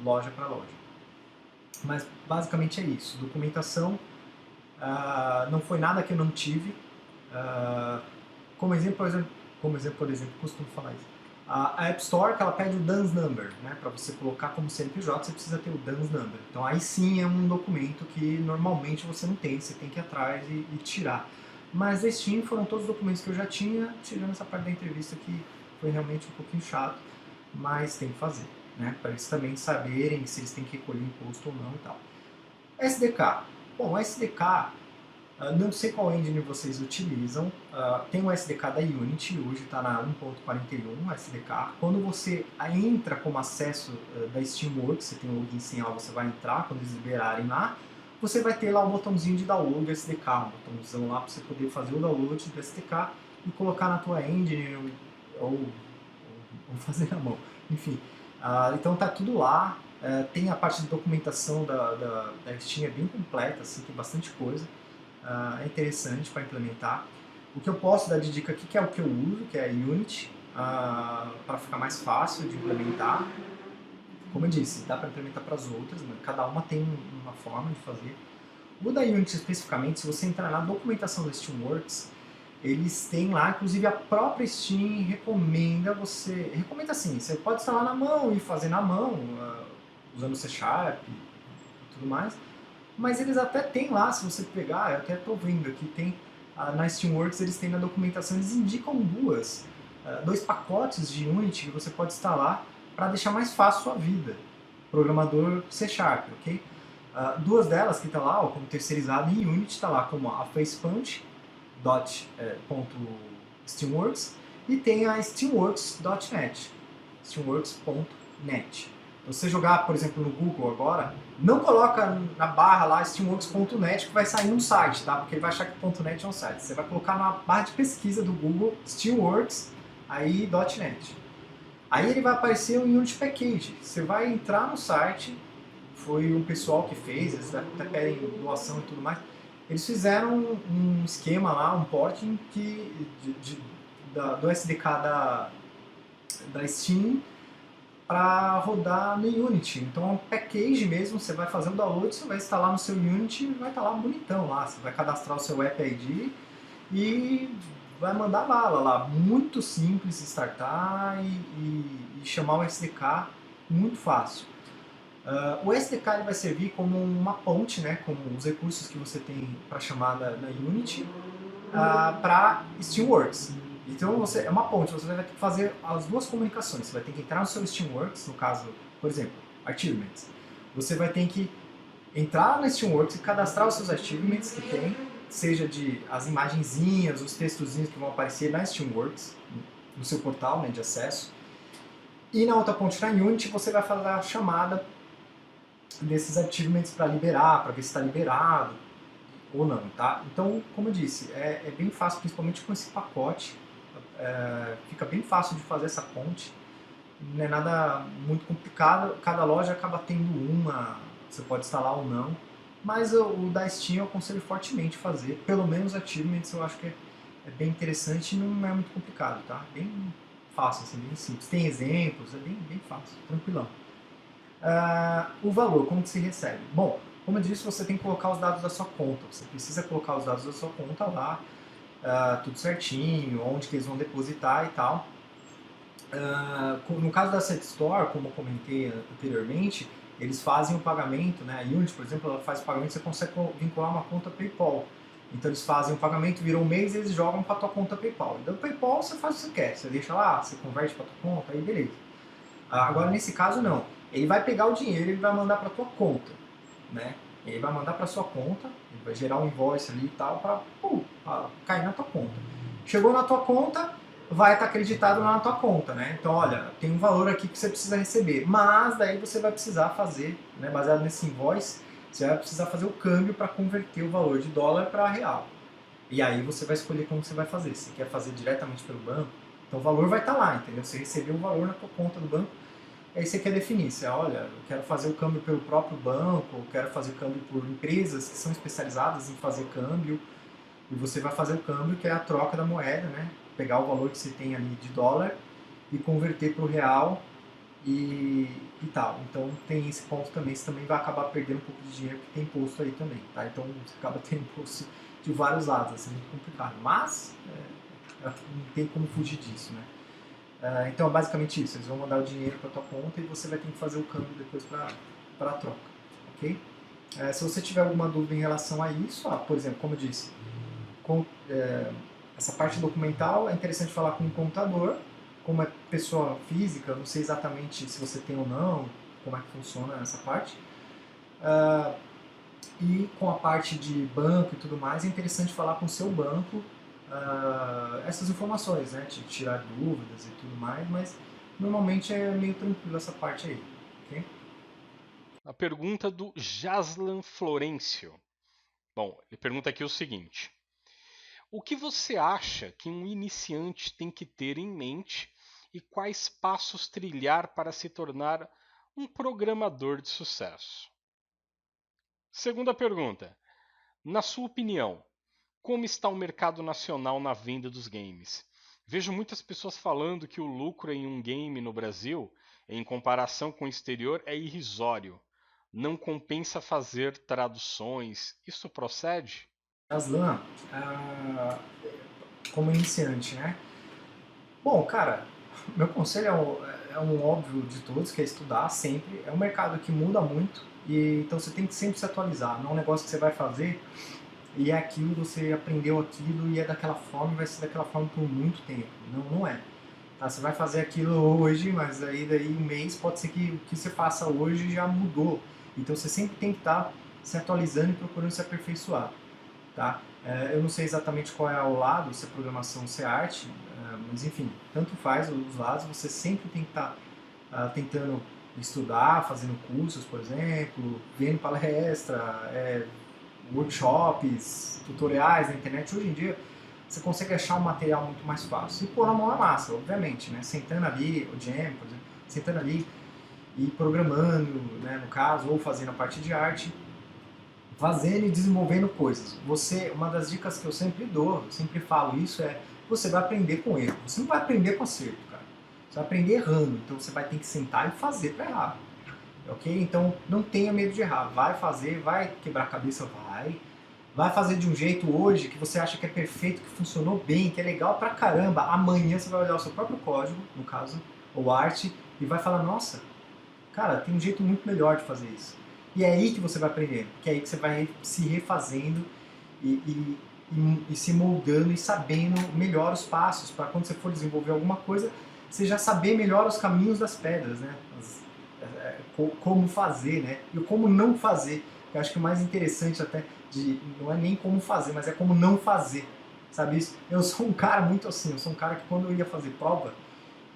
loja para loja. Mas basicamente é isso. Documentação não foi nada que eu não tive. Como exemplo, por exemplo, costumo falar isso. A App Store, que ela pede o DUNS Number, né? Para você colocar como CNPJ, você precisa ter o DUNS Number. Então aí sim é um documento que normalmente você não tem, você tem que ir atrás e tirar. Mas da Steam foram todos os documentos que eu já tinha, tirando essa parte da entrevista que foi realmente um pouquinho chato, mas tem que fazer, né? Para eles também saberem se eles têm que recolher imposto ou não e tal. SDK. Bom, SDK, não sei qual engine vocês utilizam, tem o SDK da Unity, hoje está na 1.41 SDK. Quando você entra como acesso da Steamworks, você tem o login senha lá, você vai entrar, quando eles liberarem lá, você vai ter lá o botãozinho de download do SDK, um botãozão lá para você poder fazer o download do SDK e colocar na tua engine ou fazer na mão, enfim. Então tá tudo lá, tem a parte de documentação da Steam, é bem completa, assim, tem bastante coisa, é interessante para implementar. O que eu posso dar de dica aqui, que é o que eu uso, que é a Unity, para ficar mais fácil de implementar. Como eu disse, dá para implementar para as outras, né? Cada uma tem uma forma de fazer. O da Unity especificamente, se você entrar na documentação da Steamworks, eles têm lá, inclusive a própria Steam recomenda assim, você pode instalar na mão e fazer na mão, usando C# e tudo mais, mas eles até têm lá, se você pegar, eu até estou vendo aqui, tem na Steamworks, eles têm na documentação, eles indicam dois pacotes de Unity que você pode instalar para deixar mais fácil a sua vida, programador C#, ok? Duas delas que estão lá, como terceirizado em Unity, está lá como a FacePunch, .steamworks, e tem a steamworks.net, steamworks.net. .net. Então, você jogar, por exemplo, no Google agora, não coloca na barra lá steamworks.net que vai sair no site, tá? Porque ele vai achar que .net é um site. Você vai colocar na barra de pesquisa do Google Steamworks, aí .net. Aí ele vai aparecer o Unity Package. Você vai entrar no site, foi um pessoal que fez, eles até pedem doação e tudo mais. Eles fizeram um esquema lá, um porting do SDK da Steam para rodar no Unity. Então é um package mesmo, você vai fazer o download, você vai instalar no seu Unity e vai estar lá bonitão lá. Você vai cadastrar o seu App ID e vai mandar bala lá. Muito simples de startar e chamar o SDK muito fácil. O SDK ele vai servir como uma ponte, né, com os recursos que você tem para chamar na Unity para Steamworks. Então é uma ponte, você vai ter que fazer as duas comunicações. Você vai ter que entrar no seu Steamworks, no caso, por exemplo, Achievements. Você vai ter que entrar no Steamworks e cadastrar os seus achievements que tem, seja de as imagenzinhas, os textozinhos que vão aparecer na Steamworks, no seu portal, né, de acesso. E na outra ponte, na Unity, você vai fazer a chamada desses achievements para liberar, para ver se está liberado ou não, tá? Então, como eu disse, é bem fácil, principalmente com esse pacote, fica bem fácil de fazer essa ponte, não é nada muito complicado, cada loja acaba tendo uma, você pode instalar ou não, mas o da Steam eu aconselho fortemente fazer, pelo menos achievements eu acho que é bem interessante e não é muito complicado, tá? Bem fácil, assim, bem simples, tem exemplos, é bem fácil, tranquilão. O valor, como que se recebe? Bom, como eu disse, você tem que colocar os dados da sua conta. Você precisa colocar os dados da sua conta lá, tudo certinho, onde que eles vão depositar e tal. No caso da Set Store, como eu comentei anteriormente, eles fazem o pagamento, né? A Unity, por exemplo, ela faz o pagamento, você consegue vincular uma conta PayPal. Então eles fazem o pagamento, virou um mês e eles jogam para a tua conta PayPal. Então o PayPal você faz o que você quer, você deixa lá, você converte para a tua conta, aí beleza. Agora nesse caso não. Ele vai pegar o dinheiro e ele vai mandar para tua conta, né? Ele vai mandar para sua conta, ele vai gerar um invoice ali e tal para cair na tua conta. Chegou na tua conta, vai estar acreditado lá na tua conta, né? Então, olha, tem um valor aqui que você precisa receber, mas daí você vai precisar fazer, né, baseado nesse invoice, você vai precisar fazer o câmbio para converter o valor de dólar para real. E aí você vai escolher como você vai fazer. Se você quer fazer diretamente pelo banco, então o valor vai estar lá, entendeu? Você recebeu o valor na tua conta do banco. Aí você quer definir, você olha, eu quero fazer o câmbio pelo próprio banco, eu quero fazer câmbio por empresas que são especializadas em fazer câmbio, e você vai fazer o câmbio, que é a troca da moeda, né? Pegar o valor que você tem ali de dólar e converter para o real e tal. Então tem esse ponto também, você também vai acabar perdendo um pouco de dinheiro, porque tem imposto aí também, tá? Então você acaba tendo imposto de vários lados, assim, é muito complicado. Mas não tem como fugir disso, né? Então é basicamente isso, eles vão mandar o dinheiro para tua conta e você vai ter que fazer o câmbio depois para a troca, ok? Se você tiver alguma dúvida em relação a isso, por exemplo, como eu disse, essa parte documental é interessante falar com um contador, como é pessoa física, não sei exatamente se você tem ou não, como é que funciona essa parte. E com a parte de banco e tudo mais, é interessante falar com o seu banco essas informações, né? Tirar dúvidas e tudo mais, mas normalmente é meio tranquilo essa parte aí, ok? A pergunta do Jaslan Florencio. Bom, ele pergunta aqui o seguinte: o que você acha que um iniciante tem que ter em mente e quais passos trilhar para se tornar um programador de sucesso? Segunda pergunta: na sua opinião, como está o mercado nacional na venda dos games? Vejo muitas pessoas falando que o lucro em um game no Brasil, em comparação com o exterior, é irrisório. Não compensa fazer traduções. Isso procede? Aslan, como iniciante, né? Bom, cara, meu conselho é um óbvio de todos, que é estudar sempre. É um mercado que muda muito, e então você tem que sempre se atualizar. Não é um negócio que você vai fazer e é aquilo, você aprendeu aquilo e é daquela forma e vai ser daquela forma por muito tempo. Não é. Tá? Você vai fazer aquilo hoje, mas aí daí um mês pode ser que o que você faça hoje já mudou. Então você sempre tem que estar se atualizando e procurando se aperfeiçoar. Tá? Eu não sei exatamente qual é o lado, se é programação ou se é arte, mas enfim, tanto faz os lados, você sempre tem que estar tentando estudar, fazendo cursos, por exemplo, vendo palestra, workshops, tutoriais na internet. Hoje em dia você consegue achar um material muito mais fácil. E pôr a mão na massa, obviamente, né? Sentando ali, o Jam, por exemplo, sentando ali e programando, né, no caso, ou fazendo a parte de arte, fazendo e desenvolvendo coisas. Uma das dicas que eu sempre dou, eu sempre falo isso, você vai aprender com erro. Você não vai aprender com acerto, cara. Você vai aprender errando, então você vai ter que sentar e fazer para errar. Ok? Então não tenha medo de errar. Vai fazer, vai quebrar a cabeça, vai fazer de um jeito hoje que você acha que é perfeito, que funcionou bem, que é legal pra caramba. Amanhã você vai olhar o seu próprio código, no caso, ou arte, e vai falar, nossa, cara, tem um jeito muito melhor de fazer isso. E é aí que você vai aprender, que é aí que você vai se refazendo e se moldando e sabendo melhor os passos, para quando você for desenvolver alguma coisa, você já saber melhor os caminhos das pedras, né? Como fazer, né? E como não fazer. Eu acho que o mais interessante até não é nem como fazer, mas é como não fazer, sabe isso? Eu sou um cara muito assim, eu sou um cara que quando eu ia fazer prova,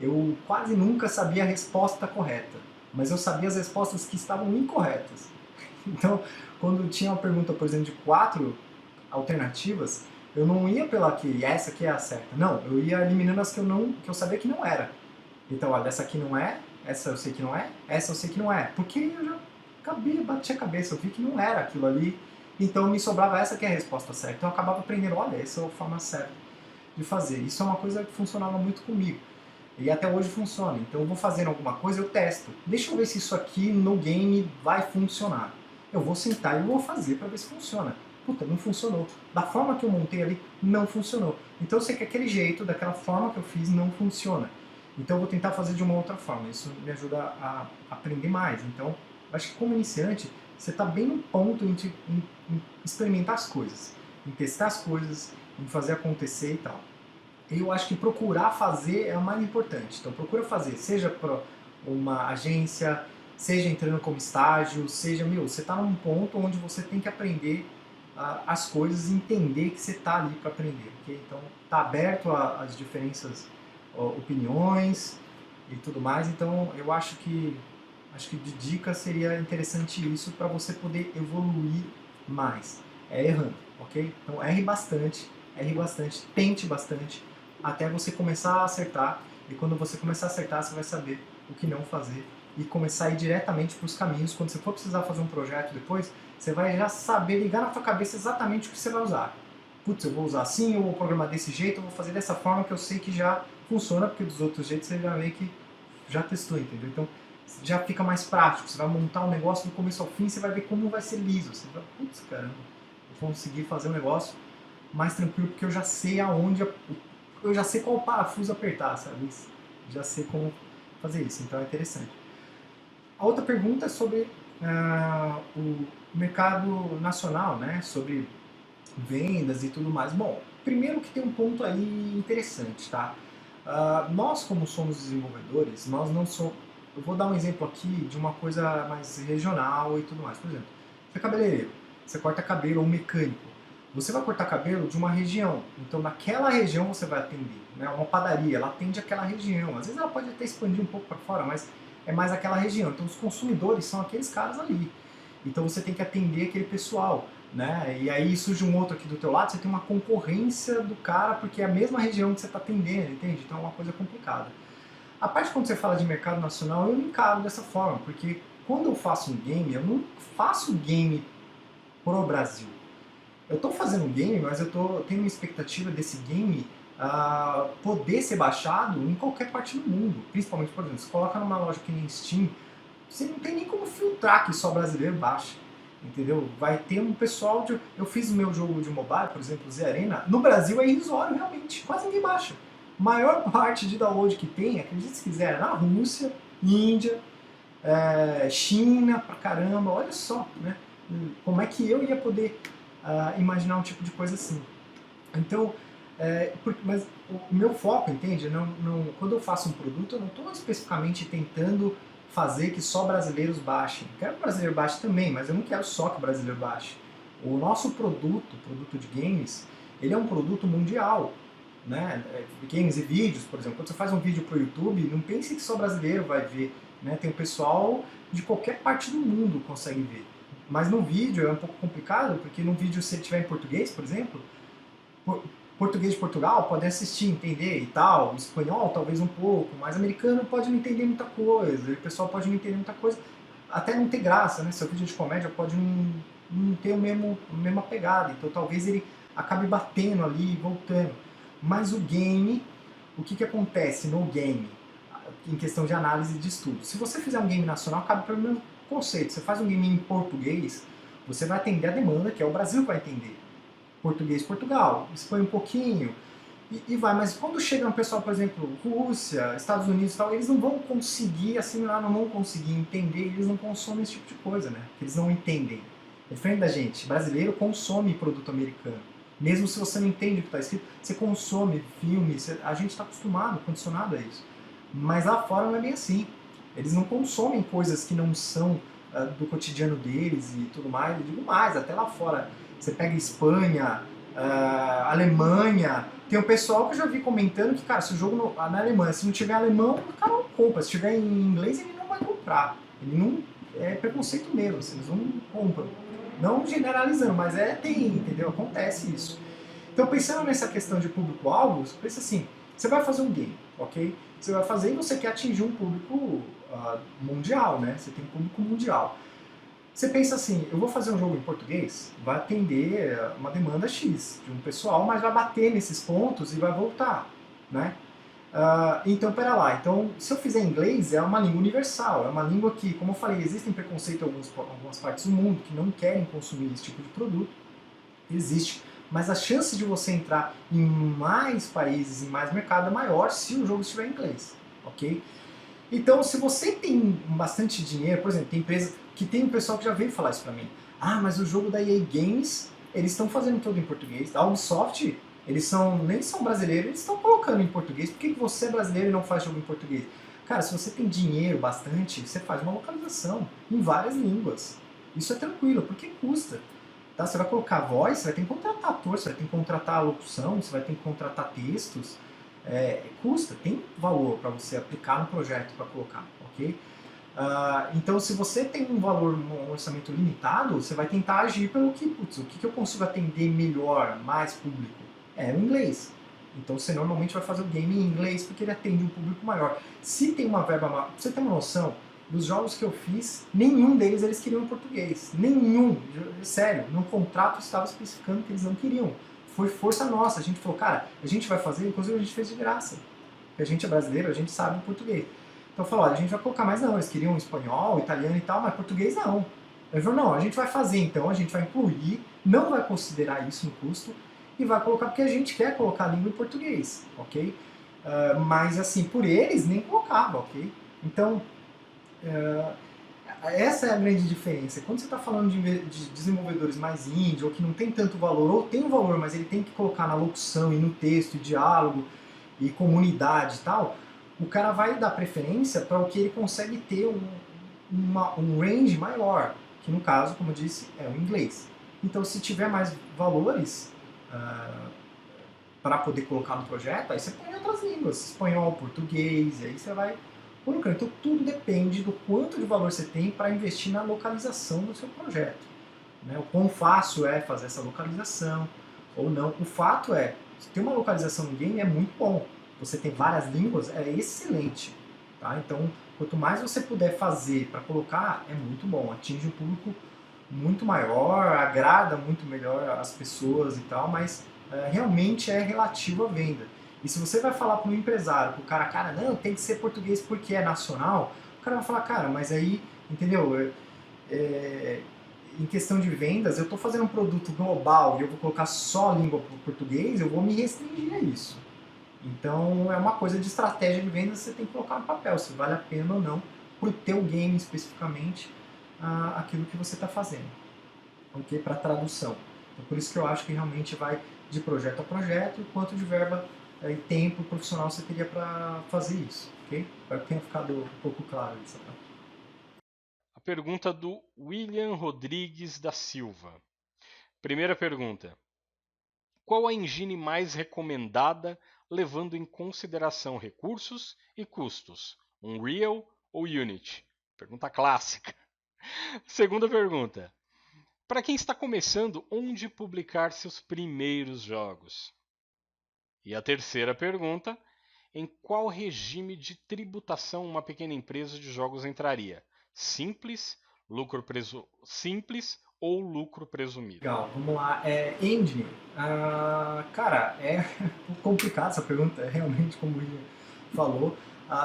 eu quase nunca sabia a resposta correta, mas eu sabia as respostas que estavam incorretas. Então, quando tinha uma pergunta, por exemplo, de 4 alternativas, eu não ia pela que essa aqui é a certa. Não, eu ia eliminando as que eu sabia que não era. Então, olha, essa aqui não é, essa eu sei que não é, essa eu sei que não é. Porque eu já bati a cabeça, eu vi que não era aquilo ali. Então me sobrava essa que é a resposta certa. Então eu acabava aprendendo, olha, essa é a forma certa de fazer. Isso é uma coisa que funcionava muito comigo. E até hoje funciona. Então eu vou fazendo alguma coisa, eu testo. Deixa eu ver se isso aqui no game vai funcionar. Eu vou sentar e vou fazer para ver se funciona. Puta, não funcionou. Da forma que eu montei ali, não funcionou. Então eu sei que aquele jeito, daquela forma que eu fiz, não funciona. Então eu vou tentar fazer de uma outra forma. Isso me ajuda a aprender mais. Então, acho que como iniciante, você está bem no ponto em experimentar as coisas, em testar as coisas, em fazer acontecer e tal. Eu acho que procurar fazer é o mais importante. Então procura fazer, seja para uma agência, seja entrando como estágio, seja, você está num ponto onde você tem que aprender as coisas e entender que você está ali para aprender. Okay? Então está aberto às diferentes opiniões e tudo mais. Então eu acho que de dica seria interessante isso para você poder evoluir mais. Errando, ok? Então erre bastante, tente bastante, até você começar a acertar. E quando você começar a acertar, você vai saber o que não fazer e começar a ir diretamente para os caminhos. Quando você for precisar fazer um projeto depois, você vai já saber ligar na sua cabeça exatamente o que você vai usar. Putz, eu vou usar assim, eu vou programar desse jeito, eu vou fazer dessa forma que eu sei que já funciona, porque dos outros jeitos você já vê que já testou, entendeu? Então já fica mais prático, você vai montar um negócio do começo ao fim, você vai ver como vai ser liso. Você vai, putz, caramba, eu consegui fazer um negócio mais tranquilo, porque eu já sei eu já sei qual parafuso apertar, sabe? Já sei como fazer isso, então é interessante. A outra pergunta é sobre o mercado nacional, né? Sobre vendas e tudo mais. Bom, primeiro que tem um ponto aí interessante, tá? Nós, como somos desenvolvedores, nós não somos... Eu vou dar um exemplo aqui de uma coisa mais regional e tudo mais. Por exemplo, você é cabeleireiro, você corta cabelo ou mecânico. Você vai cortar cabelo de uma região, então naquela região você vai atender. Né? Uma padaria, ela atende aquela região. Às vezes ela pode até expandir um pouco para fora, mas é mais aquela região. Então os consumidores são aqueles caras ali. Então você tem que atender aquele pessoal. Né? E aí surge um outro aqui do teu lado, você tem uma concorrência do cara, porque é a mesma região que você está atendendo, entende? Então é uma coisa complicada. A parte quando você fala de mercado nacional, eu não encaro dessa forma, porque quando eu faço um game, eu não faço game pro Brasil. Eu estou fazendo um game, mas eu tenho uma expectativa desse game poder ser baixado em qualquer parte do mundo. Principalmente, por exemplo, você coloca numa loja que nem Steam, você não tem nem como filtrar que só brasileiro baixa. Entendeu? Vai ter um pessoal de... Eu fiz o meu jogo de mobile, por exemplo, Z Arena. No Brasil é irrisório, realmente. Quase ninguém baixa. Maior parte de download que tem, acredite se quiser, é na Rússia, Índia, China pra caramba. Olha só, né? Como é que eu ia poder imaginar um tipo de coisa assim? Então, mas o meu foco, entende? Quando eu faço um produto, eu não estou especificamente tentando fazer que só brasileiros baixem. Eu quero que o brasileiro baixe também, mas eu não quero só que o brasileiro baixe. O nosso produto de games, ele é um produto mundial. né? Games e vídeos, por exemplo. Quando você faz um vídeo para o YouTube, não pense que só brasileiro vai ver, né? Tem o pessoal de qualquer parte do mundo consegue ver. Mas no vídeo é um pouco complicado, porque no vídeo, se ele tiver em português, por exemplo, português de Portugal pode assistir, entender e tal, espanhol talvez um pouco, mas americano pode não entender muita coisa, e o pessoal pode não entender muita coisa, até não ter graça, né? Seu vídeo de comédia pode não ter a mesma pegada, então talvez ele acabe batendo ali e voltando. Mas o game, o que acontece no game, em questão de análise de estudo? Se você fizer um game nacional, cabe pelo mesmo conceito. Você faz um game em português, você vai atender a demanda, que é o Brasil que vai entender. Português Portugal, Espanha um pouquinho, e vai. Mas quando chega um pessoal, por exemplo, Rússia, Estados Unidos e tal, eles não vão conseguir assimilar, não vão conseguir entender, eles não consomem esse tipo de coisa, né? Eles não entendem. É diferente da gente, brasileiro consome produto americano. Mesmo se você não entende o que está escrito, você consome filmes, a gente está acostumado, condicionado a isso. Mas lá fora não é bem assim. Eles não consomem coisas que não são do cotidiano deles e tudo mais. Eu digo mais, até lá fora. Você pega Espanha, Alemanha, tem um pessoal que eu já vi comentando que, cara, se o jogo na Alemanha, se não tiver alemão, o cara não compra. Se tiver em inglês, ele não vai comprar. Ele não. É preconceito mesmo, assim, eles não compram. Não generalizando, mas tem, entendeu? Acontece isso. Então, pensando nessa questão de público-alvo, você pensa assim: você vai fazer um game, ok? Você vai fazer e você quer atingir um público mundial, né? Você tem um público mundial. Você pensa assim, eu vou fazer um jogo em português, vai atender uma demanda X de um pessoal, mas vai bater nesses pontos e vai voltar, né? Então, pera lá. Então, se eu fizer em inglês, é uma língua universal. É uma língua que, como eu falei, existem preconceito em algumas partes do mundo que não querem consumir esse tipo de produto. Existe. Mas a chance de você entrar em mais países, em mais mercado, é maior se o jogo estiver em inglês, ok? Então, se você tem bastante dinheiro, por exemplo, tem empresas que tem um pessoal que já veio falar isso pra mim. Ah, mas o jogo da EA Games, eles estão fazendo todo em português. A Ubisoft, nem são brasileiros, eles estão colocando em português. Por que você é brasileiro e não faz jogo em português? Cara, se você tem dinheiro bastante, você faz uma localização em várias línguas. Isso é tranquilo, porque custa. Tá? Você vai colocar voz, você vai ter que contratar ator, você vai ter que contratar locução, você vai ter que contratar textos. Custa, tem valor para você aplicar no projeto para colocar, ok? Então, se você tem um valor, um orçamento limitado, você vai tentar agir pelo que, putz, o que eu consigo atender melhor, mais público? É o inglês. Então, você normalmente vai fazer o game em inglês porque ele atende um público maior. Se tem uma verba maior, pra você ter uma noção, dos jogos que eu fiz, nenhum deles eles queriam em português. Nenhum. Sério, no contrato estava especificando que eles não queriam. Foi força nossa. A gente falou, cara, a gente vai fazer, inclusive a gente fez de graça. Porque a gente é brasileiro, a gente sabe português. Então falou, olha, a gente vai colocar mais não, eles queriam espanhol, italiano e tal, mas português não. Ele falou, não, a gente vai fazer então, a gente vai incluir, não vai considerar isso no custo e vai colocar porque a gente quer colocar a língua em português, ok? Mas assim, por eles nem colocava, ok? Então, essa é a grande diferença. Quando você está falando de desenvolvedores mais indie, ou que não tem tanto valor, ou tem um valor, mas ele tem que colocar na locução e no texto, e diálogo, e comunidade e tal, o cara vai dar preferência para o que ele consegue ter um range maior, que no caso, como eu disse, é o inglês. Então, se tiver mais valores para poder colocar no projeto, aí você põe em outras línguas, espanhol, português, e aí você vai colocando. Então, tudo depende do quanto de valor você tem para investir na localização do seu projeto. Né? O quão fácil é fazer essa localização ou não. O fato é, se ter uma localização no game é muito bom. Você tem várias línguas, é excelente. Tá? Então, quanto mais você puder fazer para colocar, é muito bom. Atinge um público muito maior, agrada muito melhor as pessoas e tal, mas realmente é relativo à venda. E se você vai falar para um empresário, para o cara, não, tem que ser português porque é nacional, o cara vai falar, cara, mas aí, entendeu? Em questão de vendas, eu estou fazendo um produto global e eu vou colocar só a língua português, eu vou me restringir a isso. Então é uma coisa de estratégia de vendas que você tem que colocar no papel, se vale a pena ou não, para o teu game especificamente, aquilo que você está fazendo, ok? Para tradução. Então, por isso que eu acho que realmente vai de projeto a projeto, e quanto de verba e tempo profissional você teria para fazer isso, ok? Espero que tenha ficado um pouco claro isso. A pergunta do William Rodrigues da Silva. Primeira pergunta: qual a engine mais recomendada levando em consideração recursos e custos? Unreal ou Unity? Pergunta clássica. Segunda pergunta. Para quem está começando, onde publicar seus primeiros jogos? E a terceira pergunta, em qual regime de tributação uma pequena empresa de jogos entraria? Simples, simples ou lucro presumido? Legal, vamos lá. Engine, cara, é um pouco complicado essa pergunta, realmente, como o William falou.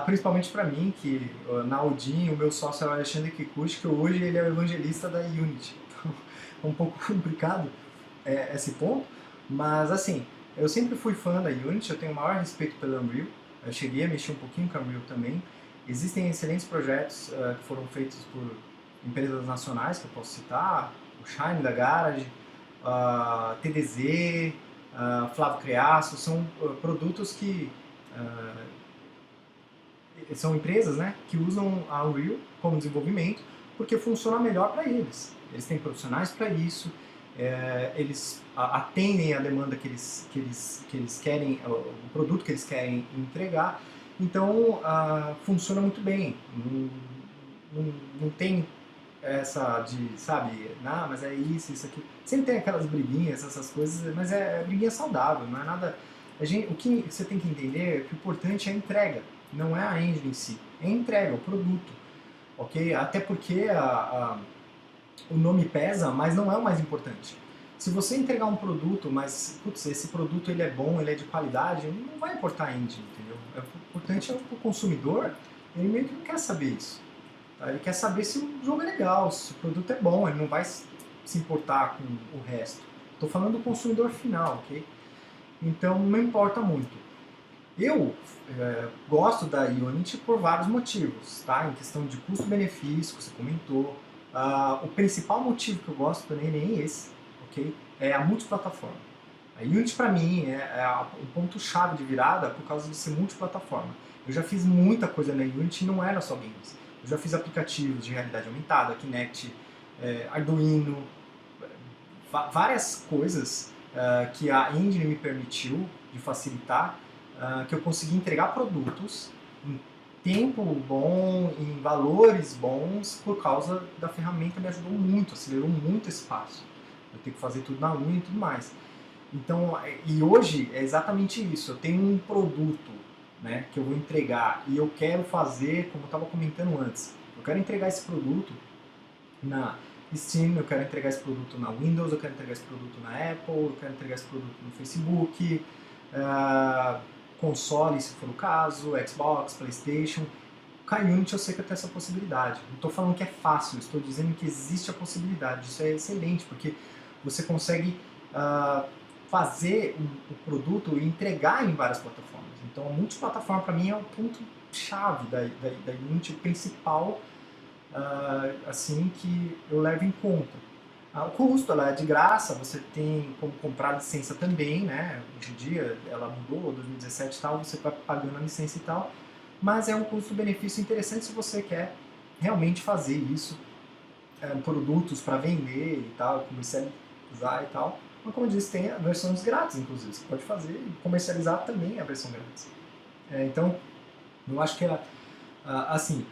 Principalmente para mim, que na Odin o meu sócio é o Alexandre Kikuchi, que hoje ele é o evangelista da Unity. Então, é um pouco complicado esse ponto, mas assim, eu sempre fui fã da Unity, eu tenho o maior respeito pela Unreal, eu cheguei a mexer um pouquinho com a Unreal também. Existem excelentes projetos que foram feitos por empresas nacionais, que eu posso citar, o Shine da Garage, TDZ, Flávio Creaço, são produtos que são empresas, né, que usam a Unreal como desenvolvimento porque funciona melhor para eles. Eles têm profissionais para isso, eles atendem a demanda que eles querem, o produto que eles querem entregar, então funciona muito bem. Não tem essa de, sabe, não, mas é isso aqui. Sempre tem aquelas briguinhas, essas coisas, mas é briguinha saudável, não é nada. O que você tem que entender é que o importante é a entrega, não é a engine em si, é a entrega, o produto, ok? Até porque o nome pesa, mas não é o mais importante. Se você entregar um produto, mas putz, esse produto ele é bom, ele é de qualidade, não vai importar a engine, entendeu? O importante é o consumidor, ele meio que não quer saber isso. Ele quer saber se o jogo é legal, se o produto é bom, ele não vai se importar com o resto. Estou falando do consumidor final, ok? Então não importa muito. Eu gosto da Unity por vários motivos, tá? Em questão de custo-benefício, que você comentou. O principal motivo que eu gosto também nem esse, ok? É a multiplataforma. A Unity para mim é o ponto-chave de virada por causa de ser multiplataforma. Eu já fiz muita coisa na Unity e não era só games. Eu já fiz aplicativos de realidade aumentada, Kinect, Arduino, várias coisas que a engine me permitiu de facilitar, que eu consegui entregar produtos em tempo bom, em valores bons, por causa da ferramenta. Me ajudou muito, acelerou muito esse passo. Eu tenho que fazer tudo na unha e tudo mais. Então, e hoje é exatamente isso. Eu tenho um produto, né, que eu vou entregar e eu quero fazer, como eu estava comentando antes, eu quero entregar esse produto na Steam, eu quero entregar esse produto na Windows, eu quero entregar esse produto na Apple, eu quero entregar esse produto no Facebook, console, se for o caso, Xbox, PlayStation. Com a Unity eu sei que eu tenho essa possibilidade. Não estou falando que é fácil, estou dizendo que existe a possibilidade. Isso é excelente, porque você consegue fazer o produto e entregar em várias plataformas. Então, a multiplataforma para mim é o ponto-chave da Unity, o principal assim, que eu levo em conta. O custo, ela é de graça, você tem como comprar licença também, né? Hoje em dia ela mudou, 2017 e tal, você vai pagando a licença e tal, mas é um custo-benefício interessante se você quer realmente fazer isso, produtos para vender e tal, comercializar e tal. Mas como eu disse, tem versões grátis, inclusive, você pode fazer e comercializar também a versão grátis. Então, eu acho que assim,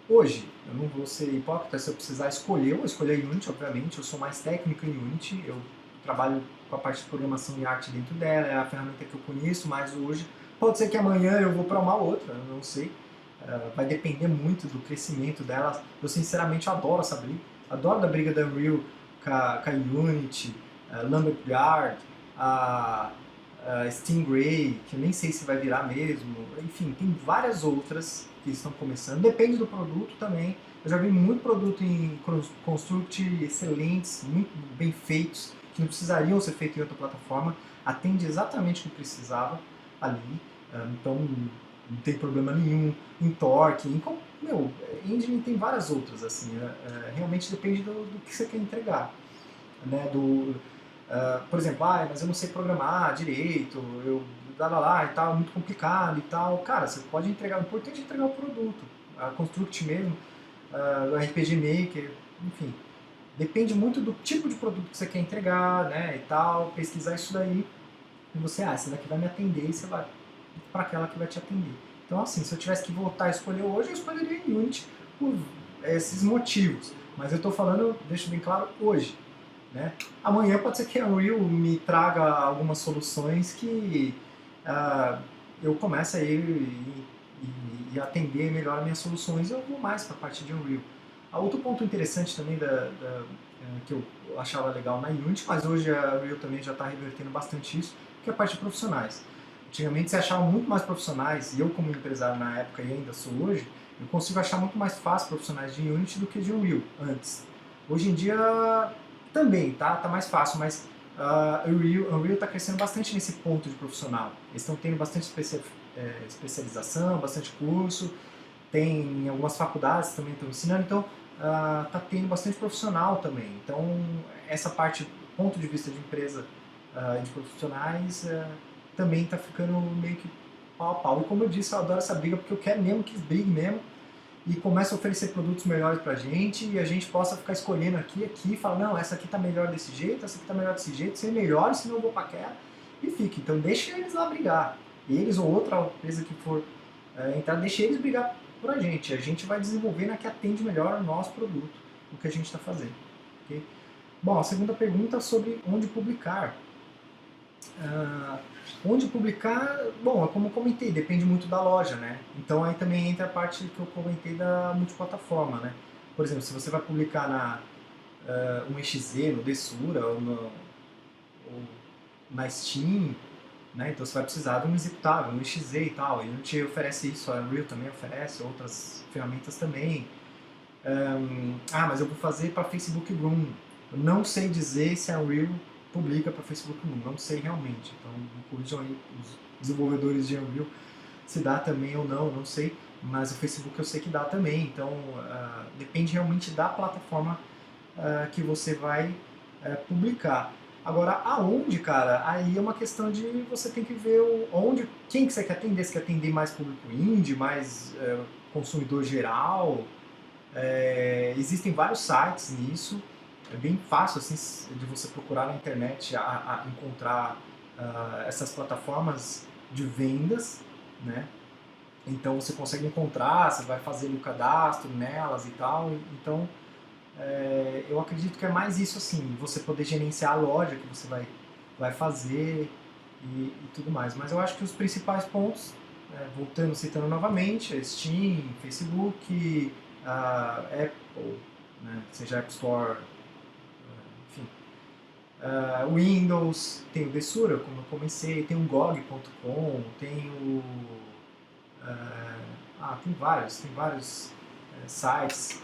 hoje, eu não vou ser hipócrita, se eu precisar escolher, eu vou escolher a Unity, obviamente, eu sou mais técnico em Unity, eu trabalho com a parte de programação e arte dentro dela, é a ferramenta que eu conheço, mas hoje, pode ser que amanhã eu vou para uma outra, eu não sei, vai depender muito do crescimento dela. Eu sinceramente adoro essa briga, adoro a briga da Unreal com a Unity, Lambert Guard, a Stingray, que eu nem sei se vai virar mesmo, enfim, tem várias outras que estão começando, depende do produto também. Eu já vi muito produto em Construct excelentes, muito bem feitos, que não precisariam ser feitos em outra plataforma, atende exatamente o que precisava ali, então não tem problema nenhum. Em Torque, Engine tem várias outras, assim, realmente depende do que você quer entregar, né, por exemplo, mas eu não sei programar direito, lá e tal, é muito complicado e tal. Cara, você pode entregar, o importante é entregar o produto. A Construct mesmo, o RPG Maker, enfim. Depende muito do tipo de produto que você quer entregar, né, e tal, pesquisar isso daí. E você, esse daqui vai me atender e você vai para aquela que vai te atender. Então, assim, se eu tivesse que voltar a escolher hoje, eu escolheria Unity por esses motivos. Mas eu estou falando, deixo bem claro, hoje. Né? Amanhã pode ser que a Unreal me traga algumas soluções que eu comece a ir e atender melhor as minhas soluções e eu vou mais para a parte de Unreal. Outro ponto interessante também que eu achava legal na Unity, mas hoje a Unreal também já está revertendo bastante isso, que é a parte de profissionais. Antigamente você achava muito mais profissionais, e eu como empresário na época e ainda sou hoje, eu consigo achar muito mais fácil profissionais de Unity do que de Unreal antes. Hoje em dia também, tá? Tá mais fácil, mas Unreal está crescendo bastante nesse ponto de profissional. Eles estão tendo bastante especialização, bastante curso, tem algumas faculdades também estão ensinando, então tá tendo bastante profissional também. Então essa parte, ponto de vista de empresa de profissionais, também está ficando meio que pau a pau. E como eu disse, eu adoro essa briga porque eu quero mesmo que eles briguem mesmo e comece a oferecer produtos melhores pra gente e a gente possa ficar escolhendo aqui e falar, não, essa aqui tá melhor desse jeito, essa aqui tá melhor desse jeito, se é melhor, senão eu vou pra aquela e fica. Então deixa eles lá brigar. Eles ou outra empresa que for entrar, deixa eles brigar por a gente vai desenvolver na que atende melhor o nosso produto, o que a gente está fazendo. Okay? Bom, a segunda pergunta é sobre onde publicar. Onde publicar, bom, é como eu comentei, depende muito da loja, né? Então aí também entra a parte que eu comentei da multiplataforma, né? Por exemplo, se você vai publicar no EXE, no Desura ou na Steam, né? Então você vai precisar de um executável, um EXE e tal. E a gente oferece isso, a Unreal também oferece, outras ferramentas também. Mas eu vou fazer para Facebook Room. Eu não sei dizer se a Unreal publica para Facebook Room, não sei realmente. Então me corrijam aí os desenvolvedores de Unreal se dá também ou não, não sei. Mas o Facebook eu sei que dá também. Então depende realmente da plataforma que você vai publicar. Agora, aonde, cara? Aí é uma questão de você tem que ver onde, quem que você quer atender. Você quer atender mais público indie, mais consumidor geral? Existem vários sites nisso. É bem fácil assim de você procurar na internet a encontrar essas plataformas de vendas, né? Então você consegue encontrar, você vai fazer o cadastro nelas e tal. Então eu acredito que é mais isso assim, você poder gerenciar a loja que você vai fazer e tudo mais. Mas eu acho que os principais pontos, voltando, citando novamente, é Steam, Facebook, Apple, né, seja App Store, enfim. Windows, tem o Desura, como eu comecei, tem o GOG.com, tem o... tem vários sites,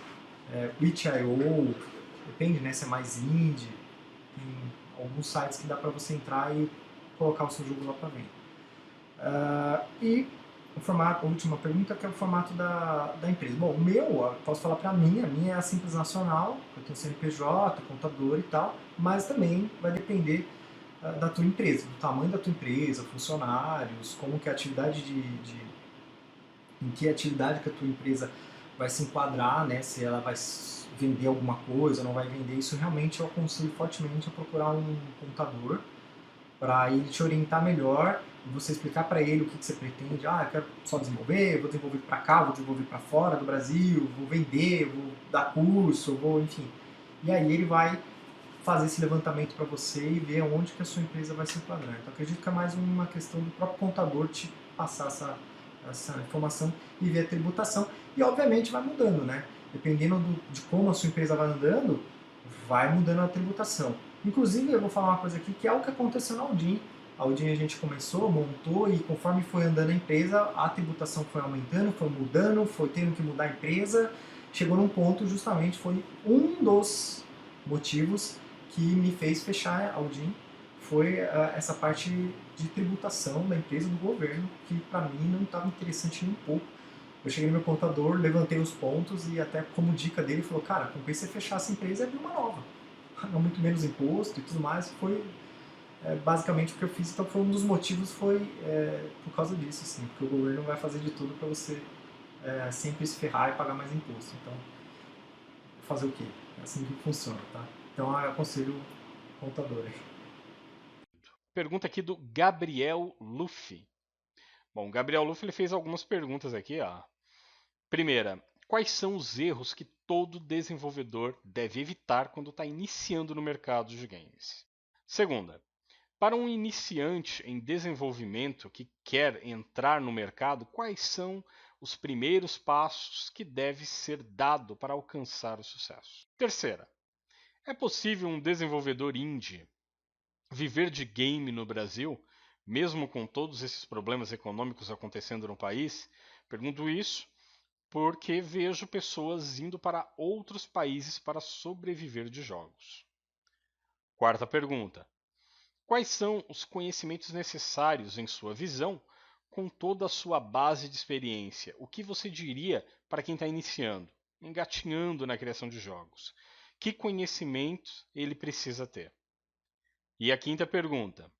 itch.io, depende, né, se é mais indie, tem alguns sites que dá para você entrar e colocar o seu jogo lá para venda. E o formato, a última pergunta, que é o formato da empresa. Bom, o meu, posso falar para mim, a minha é a Simples Nacional, eu tenho CNPJ, contador e tal, mas também vai depender da tua empresa, do tamanho da tua empresa, funcionários, como que é a atividade em que atividade que a tua empresa vai se enquadrar, né? Se ela vai vender alguma coisa, não vai vender, isso realmente eu aconselho fortemente a procurar um contador para ele te orientar melhor e você explicar para ele o que você pretende. Eu quero só desenvolver, vou desenvolver para cá, vou desenvolver para fora do Brasil, vou vender, vou dar curso, enfim. E aí ele vai fazer esse levantamento para você e ver onde que a sua empresa vai se enquadrar. Então acredito que é mais uma questão do próprio contador te passar essa informação e ver a tributação. E obviamente vai mudando, né? Dependendo de como a sua empresa vai andando, vai mudando a tributação. Inclusive, eu vou falar uma coisa aqui que é o que aconteceu na Aldin. A Aldin a gente começou, montou e conforme foi andando a empresa, a tributação foi aumentando, foi mudando, foi tendo que mudar a empresa. Chegou num ponto, justamente, foi um dos motivos que me fez fechar a Aldin, foi essa parte de tributação da empresa, do governo, que para mim não estava interessante nem um pouco. Eu cheguei no meu contador, levantei os pontos e até como dica dele, falou, cara, compensa você fechar essa empresa e abrir uma nova. Pagar muito menos imposto e tudo mais. Foi basicamente o que eu fiz. Então foi um dos motivos, foi por causa disso, assim, porque o governo vai fazer de tudo para você sempre se ferrar e pagar mais imposto. Então, fazer o quê? É assim que funciona, tá? Então eu aconselho o contador aí. Pergunta aqui do Gabriel Luffy. Bom, o Gabriel Luff ele fez algumas perguntas aqui, ó. Primeira, quais são os erros que todo desenvolvedor deve evitar quando está iniciando no mercado de games? Segunda, para um iniciante em desenvolvimento que quer entrar no mercado, quais são os primeiros passos que deve ser dado para alcançar o sucesso? Terceira, é possível um desenvolvedor indie viver de game no Brasil, mesmo com todos esses problemas econômicos acontecendo no país? Pergunto isso porque vejo pessoas indo para outros países para sobreviver de jogos. Quarta pergunta: quais são os conhecimentos necessários, em sua visão, com toda a sua base de experiência? O que você diria para quem está iniciando, engatinhando na criação de jogos? Que conhecimentos ele precisa ter? E a quinta pergunta: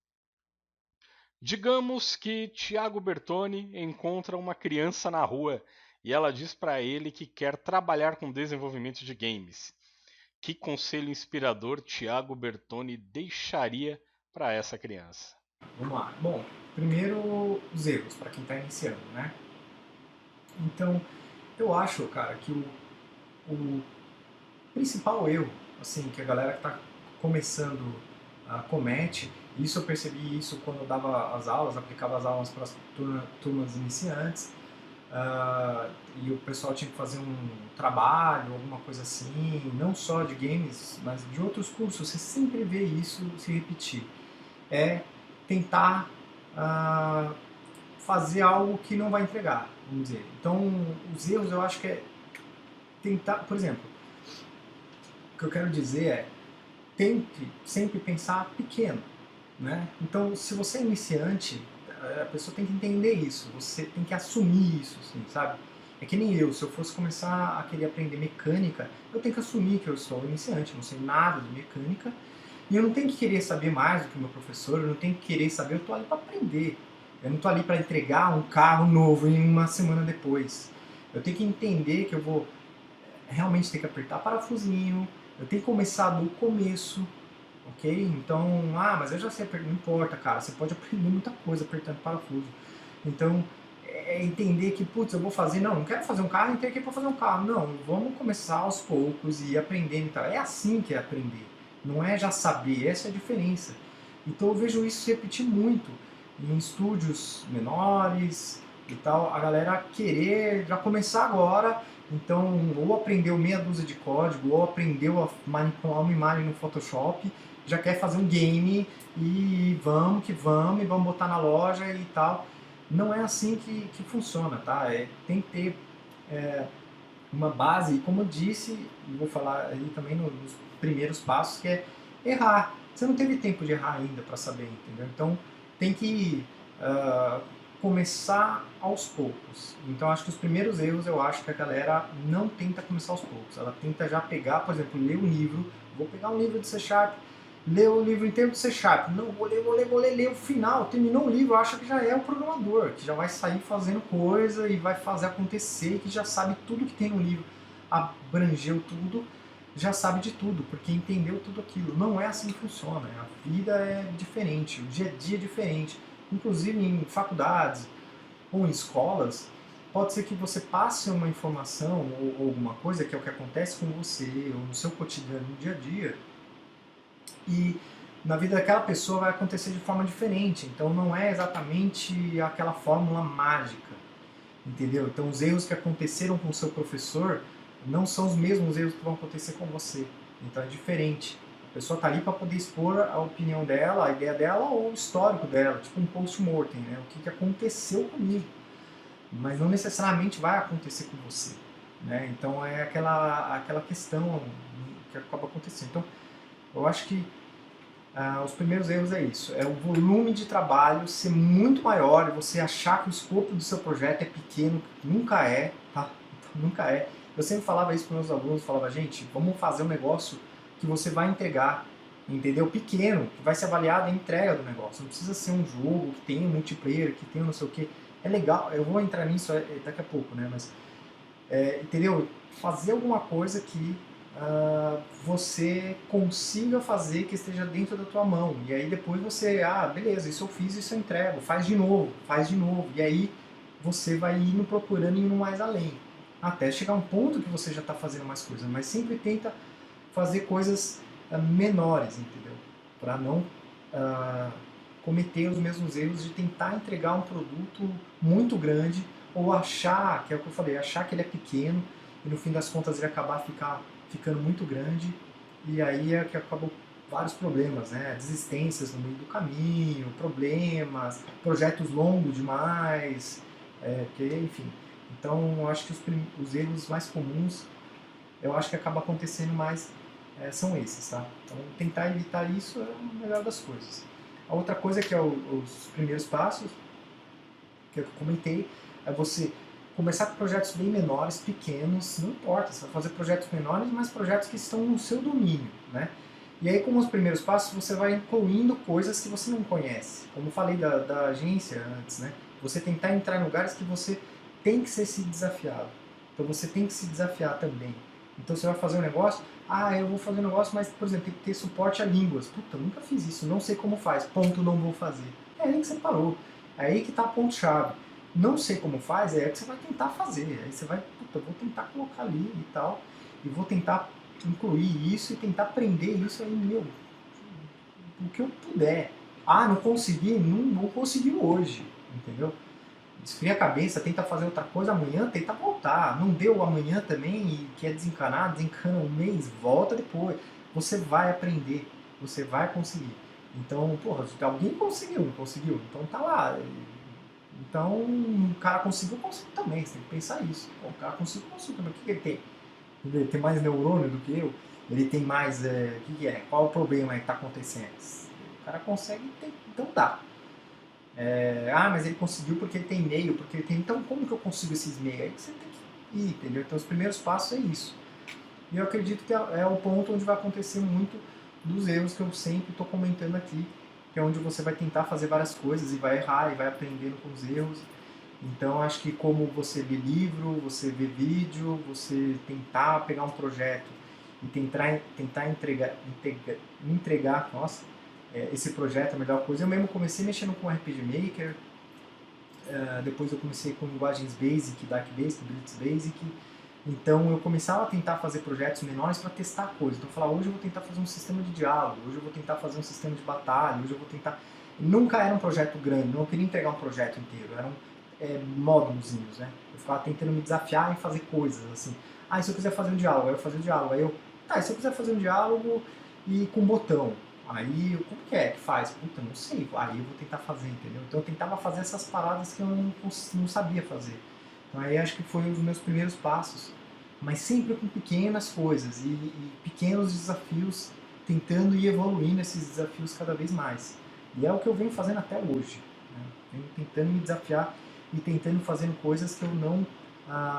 digamos que Tiago Bertoni encontra uma criança na rua e ela diz para ele que quer trabalhar com desenvolvimento de games. Que conselho inspirador Tiago Bertoni deixaria para essa criança? Vamos lá. Bom, primeiro os erros para quem está iniciando, né? Então, eu acho, cara, que o principal erro, assim, que a galera que está começando comete, isso eu percebi isso quando eu dava as aulas, aplicava as aulas para as turmas iniciantes, e o pessoal tinha que fazer um trabalho, alguma coisa assim, não só de games, mas de outros cursos, você sempre vê isso se repetir. É tentar fazer algo que não vai entregar, vamos dizer. Então, os erros eu acho que é tentar, por exemplo, o que eu quero dizer é tente sempre pensar pequeno, né? Então, se você é iniciante, a pessoa tem que entender isso, você tem que assumir isso, assim, sabe? É que nem eu, se eu fosse começar a querer aprender mecânica, eu tenho que assumir que eu sou iniciante, não sei nada de mecânica, e eu não tenho que querer saber mais do que o meu professor, eu não tenho que querer saber, eu estou ali para aprender. Eu não estou ali para entregar um carro novo em uma semana depois. Eu tenho que entender que eu vou realmente ter que apertar parafusinho, eu tenho que começar do começo, ok? Então, mas eu já sei, não importa, cara, você pode aprender muita coisa apertando parafuso. Então, é entender que, putz, eu vou fazer, não quero fazer um carro, entrei aqui para fazer um carro. Não, vamos começar aos poucos e ir aprendendo e tal. É assim que é aprender, não é já saber, essa é a diferença. Então eu vejo isso se repetir muito em estúdios menores e tal, a galera querer já começar agora, então ou aprendeu meia dúzia de código, ou aprendeu a manipular uma imagem no Photoshop, já quer fazer um game e vamos que vamos, e vamos botar na loja e tal. Não é assim que funciona, tá? Tem que ter uma base, e como eu disse, e vou falar aí também nos primeiros passos, que é errar. Você não teve tempo de errar ainda para saber, entendeu? Então tem que começar aos poucos. Então acho que os primeiros erros eu acho que a galera não tenta começar aos poucos. Ela tenta já pegar, por exemplo, ler um livro. Vou pegar um livro de C Sharp, ler o livro inteiro de C Sharp. Não, vou ler o final. Terminou o livro, acha que já é o programador, que já vai sair fazendo coisa e vai fazer acontecer, que já sabe tudo que tem no livro, abrangeu tudo, já sabe de tudo, porque entendeu tudo aquilo. Não é assim que funciona. A vida é diferente, o dia a dia é diferente. Inclusive em faculdades ou em escolas, pode ser que você passe uma informação ou alguma coisa, que é o que acontece com você, ou no seu cotidiano, no dia a dia, e na vida daquela pessoa vai acontecer de forma diferente. Então não é exatamente aquela fórmula mágica, entendeu? Então os erros que aconteceram com o seu professor não são os mesmos erros que vão acontecer com você. Então é diferente. A pessoa está ali para poder expor a opinião dela, a ideia dela ou o histórico dela, tipo um post-mortem, né? O que aconteceu comigo. Mas não necessariamente vai acontecer com você, né? Então é aquela questão que acaba acontecendo. Então eu acho que os primeiros erros é isso, é o volume de trabalho ser muito maior e você achar que o escopo do seu projeto é pequeno, nunca é, tá? Nunca é. Eu sempre falava isso para meus alunos, falava, gente, vamos fazer um negócio que você vai entregar, entendeu? Pequeno, que vai ser avaliado a entrega do negócio. Não precisa ser um jogo que tenha multiplayer, que tenha não sei o que. É legal, eu vou entrar nisso daqui a pouco, né? Mas, entendeu? Fazer alguma coisa que você consiga fazer que esteja dentro da tua mão. E aí depois você, beleza, isso eu fiz, isso eu entrego, faz de novo, faz de novo. E aí você vai indo procurando e indo mais além. Até chegar a um ponto que você já está fazendo mais coisas, mas sempre tenta fazer coisas menores, entendeu? Para não cometer os mesmos erros de tentar entregar um produto muito grande ou achar, que é o que eu falei, achar que ele é pequeno e no fim das contas ele acabar ficando muito grande e aí é que acabam vários problemas, né? Desistências no meio do caminho, problemas, projetos longos demais, enfim. Então, eu acho que os erros mais comuns, eu acho que acaba acontecendo mais, são esses, tá? Então, tentar evitar isso é a melhor das coisas. A outra coisa que é os primeiros passos, que eu comentei, é você começar com projetos bem menores, pequenos, não importa, você vai fazer projetos menores, mas projetos que estão no seu domínio, né? E aí, como os primeiros passos, você vai incluindo coisas que você não conhece. Como eu falei da agência antes, né? Você tentar entrar em lugares que você tem que ser se desafiado. Então você tem que se desafiar também. Então você vai fazer um negócio, eu vou fazer um negócio, mas, por exemplo, tem que ter suporte a línguas. Puta, nunca fiz isso, não sei como faz, ponto, não vou fazer. É aí que você parou. É aí que está a ponto-chave. Não sei como faz, é aí que você vai tentar fazer. Aí você vai, vou tentar colocar ali e tal, e vou tentar incluir isso e tentar aprender isso aí, o que eu puder. Não consegui? Não vou conseguir hoje, entendeu? Esfria a cabeça, tenta fazer outra coisa amanhã, tenta voltar. Não deu amanhã também e quer desencanar, desencana um mês, volta depois. Você vai aprender, você vai conseguir. Então, alguém conseguiu, não conseguiu? Então tá lá. Então, o cara conseguiu, eu consigo também. Você tem que pensar isso. O cara conseguiu, eu consigo também. O que ele tem? Ele tem mais neurônio do que eu? Ele tem mais... o que é? Qual o problema que está acontecendo? O cara consegue, então dá. Mas ele conseguiu porque ele tem e-mail, porque ele tem... Então, como que eu consigo esses e-mails? Aí você tem que ir, entendeu? Então, os primeiros passos é isso. E eu acredito que é o ponto onde vai acontecer muito dos erros que eu sempre estou comentando aqui, que é onde você vai tentar fazer várias coisas e vai errar e vai aprendendo com os erros. Então, acho que como você vê livro, você vê vídeo, você tentar pegar um projeto e tentar entregar, esse projeto é a melhor coisa. Eu mesmo comecei mexendo com RPG Maker, depois eu comecei com linguagens Basic, Dark Basic, Blitz Basic. Então eu começava a tentar fazer projetos menores para testar coisas. Então eu falava, hoje eu vou tentar fazer um sistema de diálogo, hoje eu vou tentar fazer um sistema de batalha, hoje eu vou tentar... Nunca era um projeto grande, não queria entregar um projeto inteiro, eram módulozinhos, né? Eu ficava tentando me desafiar em fazer coisas, assim. E se eu quiser fazer um diálogo? Aí eu fazia um diálogo. Aí e se eu quiser fazer um diálogo e com botão? Aí, como que é que faz? Puta, não sei. Aí eu vou tentar fazer, entendeu? Então eu tentava fazer essas paradas que eu não sabia fazer. Então aí acho que foi um dos meus primeiros passos. Mas sempre com pequenas coisas e pequenos desafios, tentando ir evoluindo esses desafios cada vez mais. E é o que eu venho fazendo até hoje. Né? Venho tentando me desafiar e tentando fazendo coisas que eu não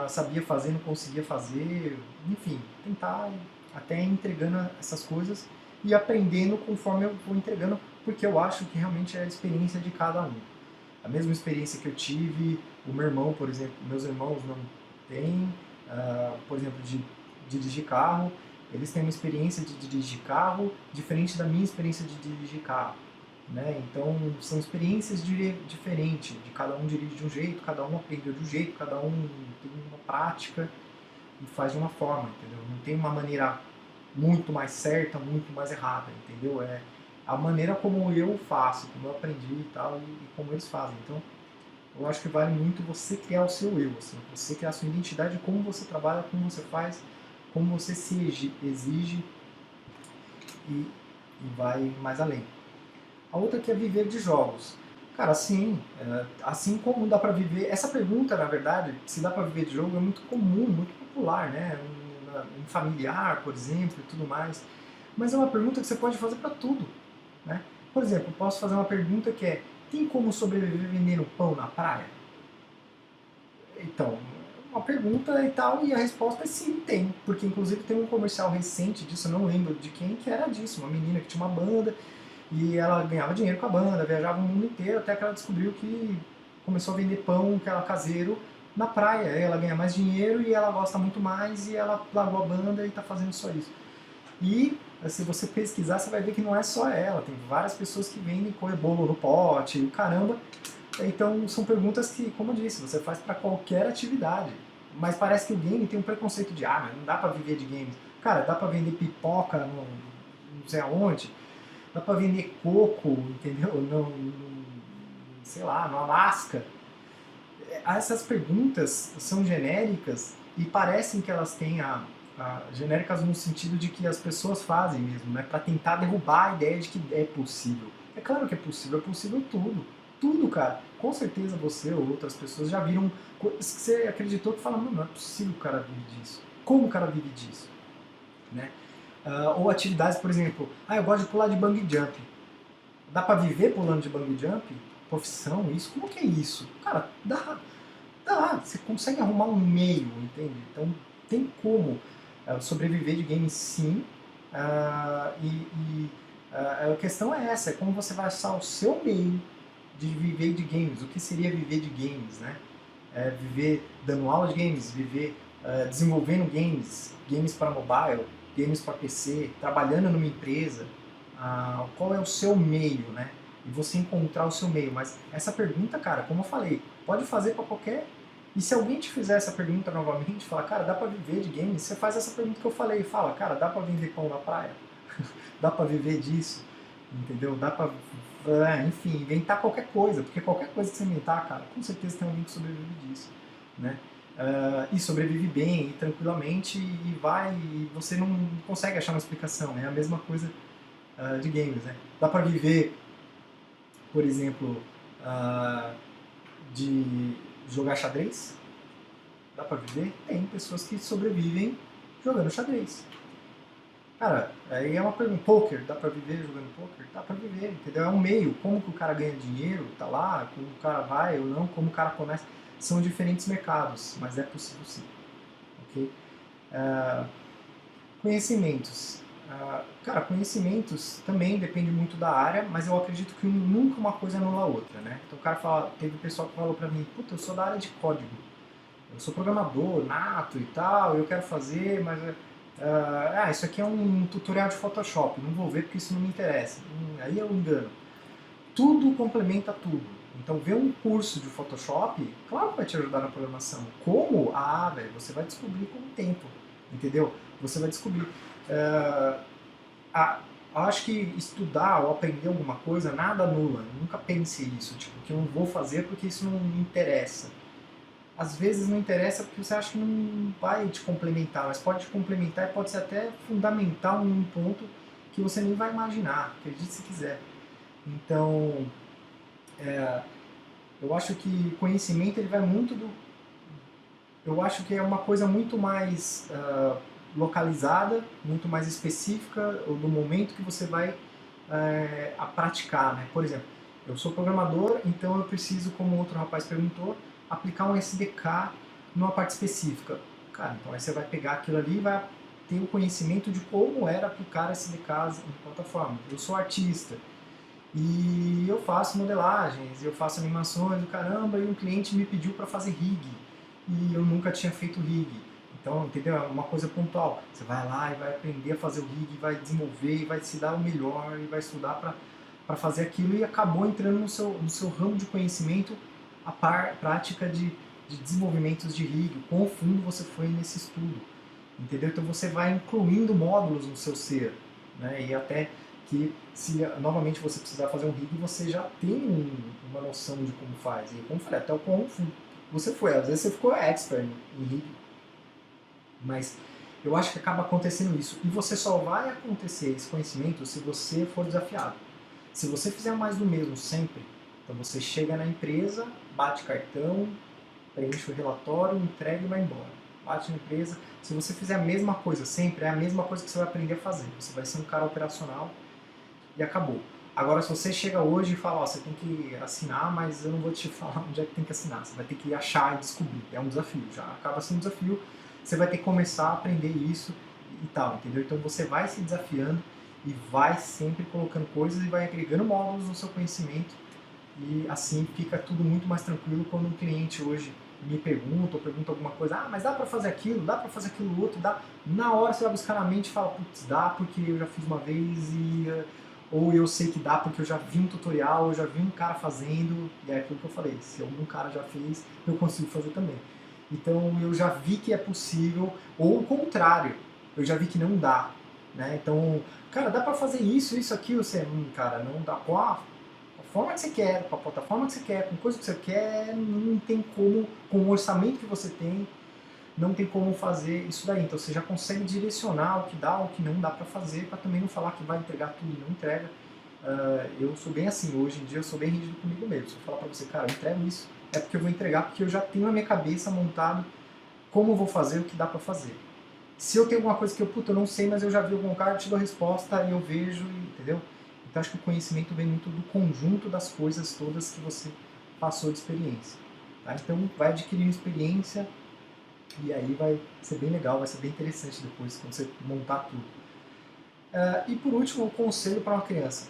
sabia fazer, não conseguia fazer. Enfim, tentar até entregando essas coisas e aprendendo conforme eu vou entregando, porque eu acho que realmente é a experiência de cada um. A mesma experiência que eu tive, o meu irmão, por exemplo, meus irmãos não têm, por exemplo, de dirigir carro, eles têm uma experiência de dirigir carro diferente da minha experiência de dirigir carro. Né? Então, são experiências diferentes, de cada um dirige de um jeito, cada um aprendeu de um jeito, cada um tem uma prática e faz de uma forma, entendeu? Não tem uma maneira muito mais certa, muito mais errada, entendeu? É a maneira como eu faço, como eu aprendi e tal, e como eles fazem. Então, eu acho que vale muito você criar o seu eu, assim, você criar a sua identidade, como você trabalha, como você faz, como você se exige e vai mais além. A outra que é viver de jogos. Cara, sim, assim como dá pra viver... Essa pergunta, na verdade, se dá pra viver de jogo, é muito comum, muito popular, né? Em familiar, por exemplo, e tudo mais. Mas é uma pergunta que você pode fazer pra tudo, né? Por exemplo, posso fazer uma pergunta que é: tem como sobreviver vendendo pão na praia? Então, uma pergunta e tal, e a resposta é sim, tem. Porque inclusive tem um comercial recente disso, eu não lembro de quem, que era disso. Uma menina que tinha uma banda e ela ganhava dinheiro com a banda, viajava o mundo inteiro, até que ela descobriu que começou a vender pão que era caseiro na praia, ela ganha mais dinheiro e ela gosta muito mais e ela largou a banda e está fazendo só isso. E se você pesquisar, você vai ver que não é só ela, tem várias pessoas que vendem bolo no pote, e caramba. Então são perguntas que, como eu disse, você faz para qualquer atividade. Mas parece que o game tem um preconceito de, mas não dá para viver de games. Cara, dá para vender pipoca não sei aonde, dá para vender coco, entendeu? Sei lá, no Alasca. Essas perguntas são genéricas e parecem que elas têm genéricas no sentido de que as pessoas fazem mesmo, né? Para tentar derrubar a ideia de que é possível. É claro que é possível tudo. Tudo, cara. Com certeza você ou outras pessoas já viram coisas que você acreditou que fala, não é possível o cara vive disso. Como o cara vive disso? Né? Ou atividades, por exemplo, eu gosto de pular de bungee jump. Dá pra viver pulando de bungee jump? Profissão, isso? Como que é isso? Cara, dá. Você consegue arrumar um meio, entende? Então tem como sobreviver de games sim. A questão é essa, é como você vai achar o seu meio de viver de games. O que seria viver de games, né? Viver dando aula de games, viver desenvolvendo games para mobile, games para PC, trabalhando numa empresa. Qual é o seu meio, né? E você encontrar o seu meio. Mas essa pergunta, cara, como eu falei, pode fazer para qualquer... E se alguém te fizer essa pergunta novamente, falar, cara, dá para viver de games? Você faz essa pergunta que eu falei, fala, cara, dá para vender pão na praia? Dá para viver disso? Entendeu? Dá para, enfim, inventar qualquer coisa, porque qualquer coisa que você inventar, cara, com certeza tem alguém que sobrevive disso, né? E sobrevive bem e tranquilamente e você não consegue achar uma explicação, né? É a mesma coisa de games, né? Dá para viver, por exemplo, de jogar xadrez? Dá pra viver? Tem pessoas que sobrevivem jogando xadrez. Cara, aí é uma pergunta, poker, dá pra viver jogando poker? Dá pra viver, entendeu? É um meio, como que o cara ganha dinheiro, tá lá, como o cara vai ou não, como o cara começa, são diferentes mercados, mas é possível sim, ok? Conhecimentos. Cara, conhecimentos também depende muito da área, mas eu acredito que nunca uma coisa anula a outra, né? Então o cara fala, teve pessoal que falou pra mim, puta, eu sou da área de código, eu sou programador nato e tal, eu quero fazer, mas isso aqui é um tutorial de Photoshop, não vou ver porque isso não me interessa. Aí eu engano. Tudo complementa tudo. Então ver um curso de Photoshop, claro que vai te ajudar na programação. Como? Velho, você vai descobrir com o tempo, entendeu? Você vai descobrir. Acho que estudar ou aprender alguma coisa nada anula. Nunca pense isso, tipo, que eu não vou fazer porque isso não me interessa. Às vezes não interessa porque você acha que não vai te complementar, mas pode te complementar e pode ser até fundamental em um ponto que você nem vai imaginar, acredite se quiser. Então, eu acho que conhecimento ele vai muito do... Eu acho que é uma coisa muito mais localizada, muito mais específica do momento que você vai a praticar, né? Por exemplo, eu sou programador, então eu preciso, como outro rapaz perguntou, aplicar um SDK numa parte específica. Cara, então aí você vai pegar aquilo ali e vai ter o conhecimento de como era aplicar SDKs em plataforma. Eu sou artista e eu faço modelagens, eu faço animações do caramba e um cliente me pediu para fazer rig e eu nunca tinha feito rig. Então, entendeu? É uma coisa pontual. Você vai lá e vai aprender a fazer o rig, vai desenvolver, e vai se dar o melhor e vai estudar para fazer aquilo e acabou entrando no seu ramo de conhecimento a prática de desenvolvimentos de rig, o quão fundo você foi nesse estudo, entendeu? Então você vai incluindo módulos no seu ser, né? E até que se novamente você precisar fazer um rig, você já tem uma noção de como faz. E como eu falei, até o quão fundo você foi. Às vezes você ficou expert em rig, mas eu acho que acaba acontecendo isso. E você só vai acontecer esse conhecimento se você for desafiado. Se você fizer mais do mesmo sempre, então você chega na empresa, bate cartão, preenche o relatório, entrega e vai embora. Bate na empresa. Se você fizer a mesma coisa sempre, é a mesma coisa que você vai aprender a fazer. Você vai ser um cara operacional e acabou. Agora, se você chega hoje e fala, você tem que assinar, mas eu não vou te falar onde é que tem que assinar. Você vai ter que achar e descobrir. É um desafio. Já acaba sendo um desafio. Você vai ter que começar a aprender isso e tal, entendeu? Então você vai se desafiando e vai sempre colocando coisas e vai agregando módulos no seu conhecimento. E assim fica tudo muito mais tranquilo quando um cliente hoje me pergunta ou pergunta alguma coisa, mas dá pra fazer aquilo outro, dá. Na hora você vai buscar na mente e fala, putz, dá porque eu já fiz uma vez ou eu sei que dá porque eu já vi um tutorial, eu já vi um cara fazendo, e é aquilo que eu falei, se algum cara já fez, eu consigo fazer também. Então eu já vi que é possível, ou o contrário, eu já vi que não dá, né? Então, cara, dá pra fazer isso, aquilo, você, cara, não dá, com a forma que você quer, com a plataforma que você quer, com coisa que você quer, não tem como, com o orçamento que você tem, não tem como fazer isso daí. Então você já consegue direcionar o que dá, o que não dá pra fazer, pra também não falar que vai entregar tudo e não entrega. Eu sou bem assim, hoje em dia eu sou bem rígido comigo mesmo. Se eu falar pra você, cara, eu entrego isso, é porque eu vou entregar, porque eu já tenho na minha cabeça montado como eu vou fazer, o que dá pra fazer. Se eu tenho alguma coisa que eu não sei, mas eu já vi algum cara, eu te dou a resposta e eu vejo, entendeu? Então acho que o conhecimento vem muito do conjunto das coisas todas que você passou de experiência. Tá? Então vai adquirindo experiência e aí vai ser bem legal, vai ser bem interessante depois quando você montar tudo. E por último, o conselho para uma criança.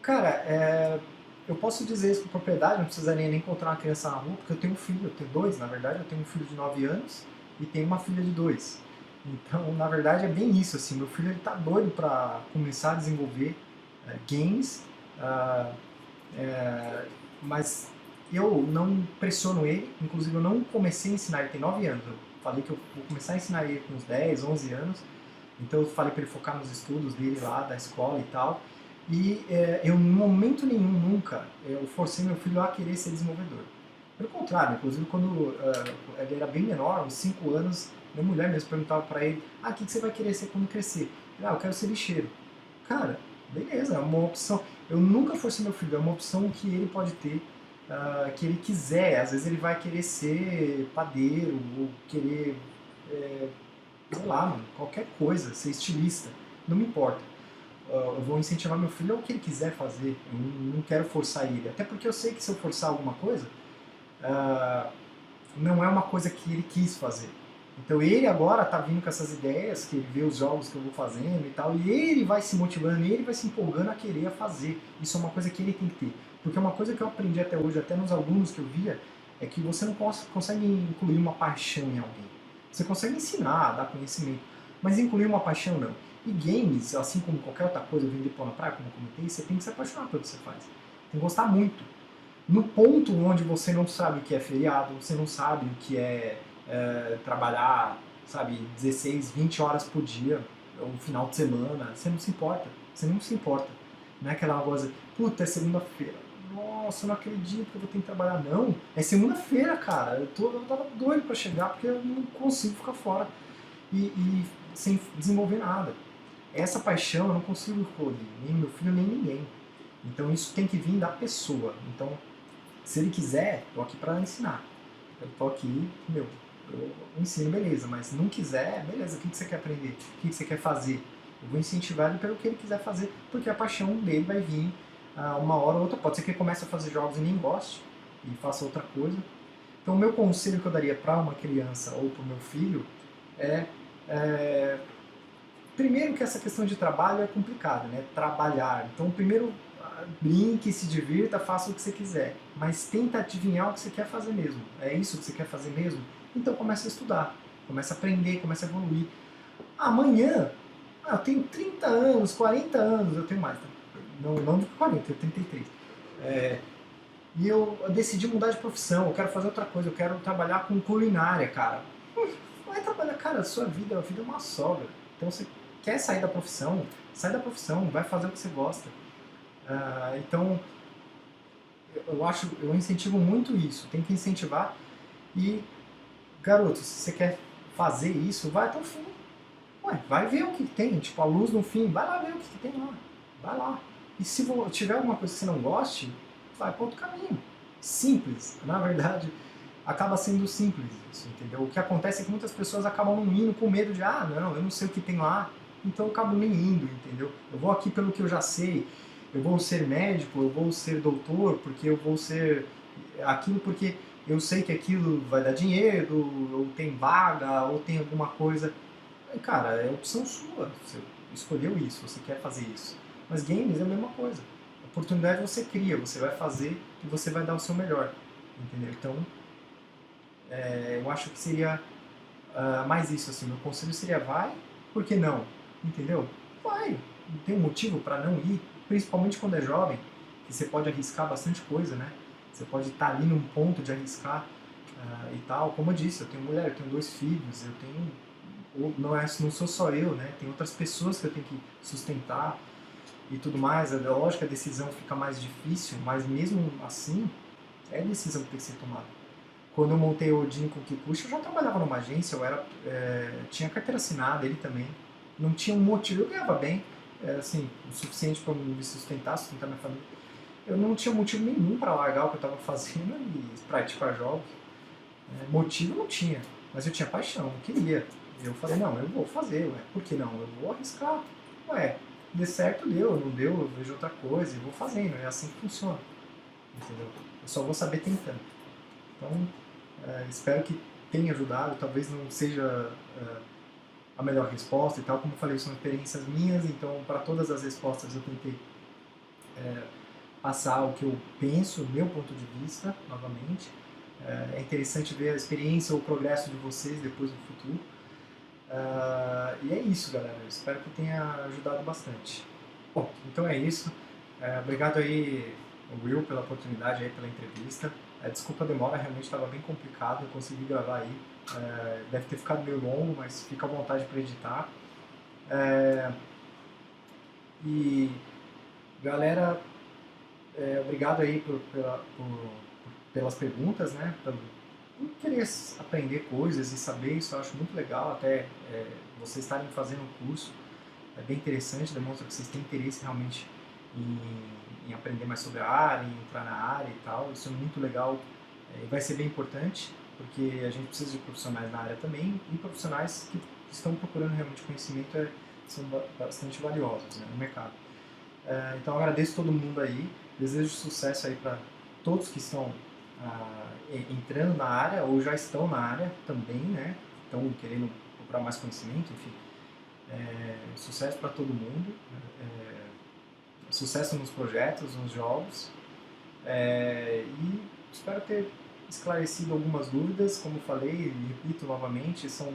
Cara, eu posso dizer isso com propriedade, não precisaria nem encontrar uma criança na rua, porque eu tenho um filho, eu tenho dois, na verdade, eu tenho um filho de 9 anos e tenho uma filha de 2. Então, na verdade, é bem isso, assim, meu filho está doido para começar a desenvolver games, mas eu não pressiono ele, inclusive eu não comecei a ensinar, ele tem 9 anos, eu falei que eu vou começar a ensinar ele com uns 10, 11 anos, então eu falei para ele focar nos estudos dele lá, da escola e tal, e eu, em momento nenhum, nunca, eu forcei meu filho a querer ser desenvolvedor. Pelo contrário, inclusive quando ele era bem menor, uns 5 anos, minha mulher mesmo perguntava para ele, o que você vai querer ser quando crescer? Eu quero ser lixeiro. Cara, beleza, é uma opção. Eu nunca forcei meu filho, é uma opção que ele pode ter, que ele quiser. Às vezes ele vai querer ser padeiro, ou querer, sei lá, mano, qualquer coisa, ser estilista, não me importa. Eu vou incentivar meu filho ao que ele quiser fazer, eu não quero forçar ele. Até porque eu sei que se eu forçar alguma coisa, não é uma coisa que ele quis fazer. Então ele agora está vindo com essas ideias, que ele vê os jogos que eu vou fazendo e tal, e ele vai se motivando, e ele vai se empolgando a querer fazer. Isso é uma coisa que ele tem que ter. Porque uma coisa que eu aprendi até hoje, até nos alunos que eu via, é que você não consegue incluir uma paixão em alguém. Você consegue ensinar, dar conhecimento, mas incluir uma paixão não. E games, assim como qualquer outra coisa, vender pão na praia, como eu comentei, você tem que se apaixonar pelo que você faz. Tem que gostar muito. No ponto onde você não sabe o que é feriado, você não sabe o que é trabalhar, sabe, 16, 20 horas por dia, ou final de semana, você não se importa. Você não se importa. Não é aquela coisa, puta, é segunda-feira. Nossa, eu não acredito que eu vou ter que trabalhar. Não, é segunda-feira, cara. Eu tava doido pra chegar porque eu não consigo ficar fora e sem desenvolver nada. Essa paixão eu não consigo colorir, nem meu filho, nem ninguém. Então isso tem que vir da pessoa. Então, se ele quiser, eu tô aqui pra ensinar. Eu tô aqui, eu ensino, beleza, mas não quiser, beleza, o que você quer aprender? O que você quer fazer? Eu vou incentivar ele pelo que ele quiser fazer, porque a paixão dele vai vir uma hora ou outra. Pode ser que ele comece a fazer jogos e nem goste, e faça outra coisa. Então o meu conselho que eu daria para uma criança ou para o meu filho é primeiro que essa questão de trabalho é complicada, né? Trabalhar. Então primeiro brinque, se divirta, faça o que você quiser, mas tenta adivinhar o que você quer fazer mesmo. É isso que você quer fazer mesmo? Então começa a estudar, começa a aprender, começa a evoluir. Amanhã, eu tenho 30 anos, 40 anos, eu tenho mais, não de 40, eu tenho 33. E eu decidi mudar de profissão, eu quero fazer outra coisa, eu quero trabalhar com culinária, cara. Vai trabalhar, cara, a vida é uma sobra. Então você quer sair da profissão, sai da profissão, vai fazer o que você gosta. Então, eu incentivo muito isso, tem que incentivar. E, garoto, se você quer fazer isso, vai até o fim. Vai ver o que tem, tipo, a luz no fim, vai lá ver o que tem lá, vai lá. E se tiver alguma coisa que você não goste, vai para outro caminho. Simples, na verdade, acaba sendo simples isso, entendeu? O que acontece é que muitas pessoas acabam não indo com medo de, não, eu não sei o que tem lá, então eu acabo nem indo, entendeu? Eu vou aqui pelo que eu já sei, eu vou ser médico, eu vou ser doutor, porque eu vou ser aquilo porque eu sei que aquilo vai dar dinheiro, ou tem vaga, ou tem alguma coisa. Cara, é opção sua, você escolheu isso, você quer fazer isso. Mas games é a mesma coisa. A oportunidade você cria, você vai fazer e você vai dar o seu melhor, entendeu? Então, eu acho que seria mais isso, assim, meu conselho seria vai, por que não? Entendeu? Vai, não tem um motivo para não ir, principalmente quando é jovem, que você pode arriscar bastante coisa, né? Você pode estar ali num ponto de arriscar e tal. Como eu disse, eu tenho mulher, eu tenho 2 filhos, eu tenho, não sou só eu, né? Tem outras pessoas que eu tenho que sustentar e tudo mais. É lógico que a decisão fica mais difícil, mas mesmo assim, é a decisão que tem que ser tomada. Quando eu montei o Dini com o Kikuchi, eu já trabalhava numa agência, tinha carteira assinada, ele também. Não tinha um motivo, eu ganhava bem, assim, o suficiente para me sustentar, sustentar minha família. Eu não tinha motivo nenhum para largar o que eu estava fazendo e praticar jogos. Motivo não tinha, mas eu tinha paixão, eu queria. Eu falei, não, eu vou fazer, ué. Por que não? Eu vou arriscar. Ué, dê certo, deu, não deu, eu vejo outra coisa e vou fazendo. É assim que funciona, entendeu? Eu só vou saber tentando. Então, espero que tenha ajudado. Talvez não seja a melhor resposta e tal. Como eu falei, são experiências minhas, então para todas as respostas eu tentei passar o que eu penso, o meu ponto de vista, novamente. É interessante ver a experiência ou o progresso de vocês depois no futuro. E é isso, galera. Eu espero que tenha ajudado bastante. Bom, então é isso. Obrigado aí, Will, pela oportunidade aí, pela entrevista. Desculpa a demora, realmente estava bem complicado. Eu consegui gravar aí. Deve ter ficado meio longo, mas fica à vontade para editar. E galera, obrigado aí pelas perguntas, né? Por querer aprender coisas e saber, isso eu acho muito legal. Até vocês estarem fazendo um curso é bem interessante, demonstra que vocês têm interesse realmente em aprender mais sobre a área, em entrar na área e tal. Isso é muito legal e vai ser bem importante, porque a gente precisa de profissionais na área também e profissionais que estão procurando realmente conhecimento são bastante valiosos, né, no mercado. Então agradeço todo mundo aí, desejo sucesso aí para todos que estão entrando na área ou já estão na área também, né? Estão querendo procurar mais conhecimento, enfim. Sucesso para todo mundo, sucesso nos projetos, nos jogos, e espero ter esclarecido algumas dúvidas. Como falei e repito novamente, são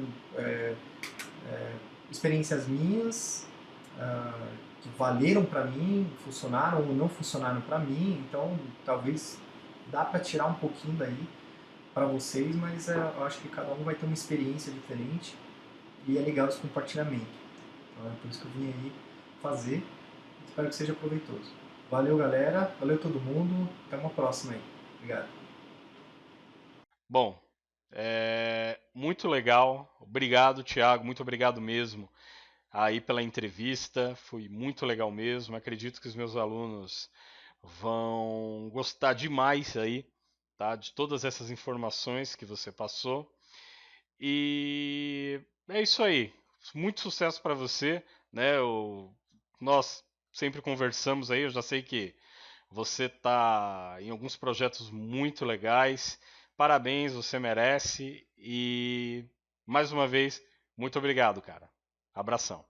experiências minhas que valeram para mim, funcionaram ou não funcionaram para mim, então talvez dá para tirar um pouquinho daí para vocês, mas eu acho que cada um vai ter uma experiência diferente e é legal esse compartilhamento. Então é por isso que eu vim aí fazer. Espero que seja proveitoso. Valeu, galera. Valeu todo mundo. Até uma próxima aí. Obrigado. Bom, muito legal. Obrigado, Thiago. Muito obrigado mesmo aí pela entrevista. Foi muito legal mesmo. Acredito que os meus alunos vão gostar demais aí, tá? De todas essas informações que você passou. E é isso aí. Muito sucesso para você, né? Nós sempre conversamos aí. Eu já sei que você está em alguns projetos muito legais. Parabéns, você merece. E mais uma vez, muito obrigado, cara. Abração.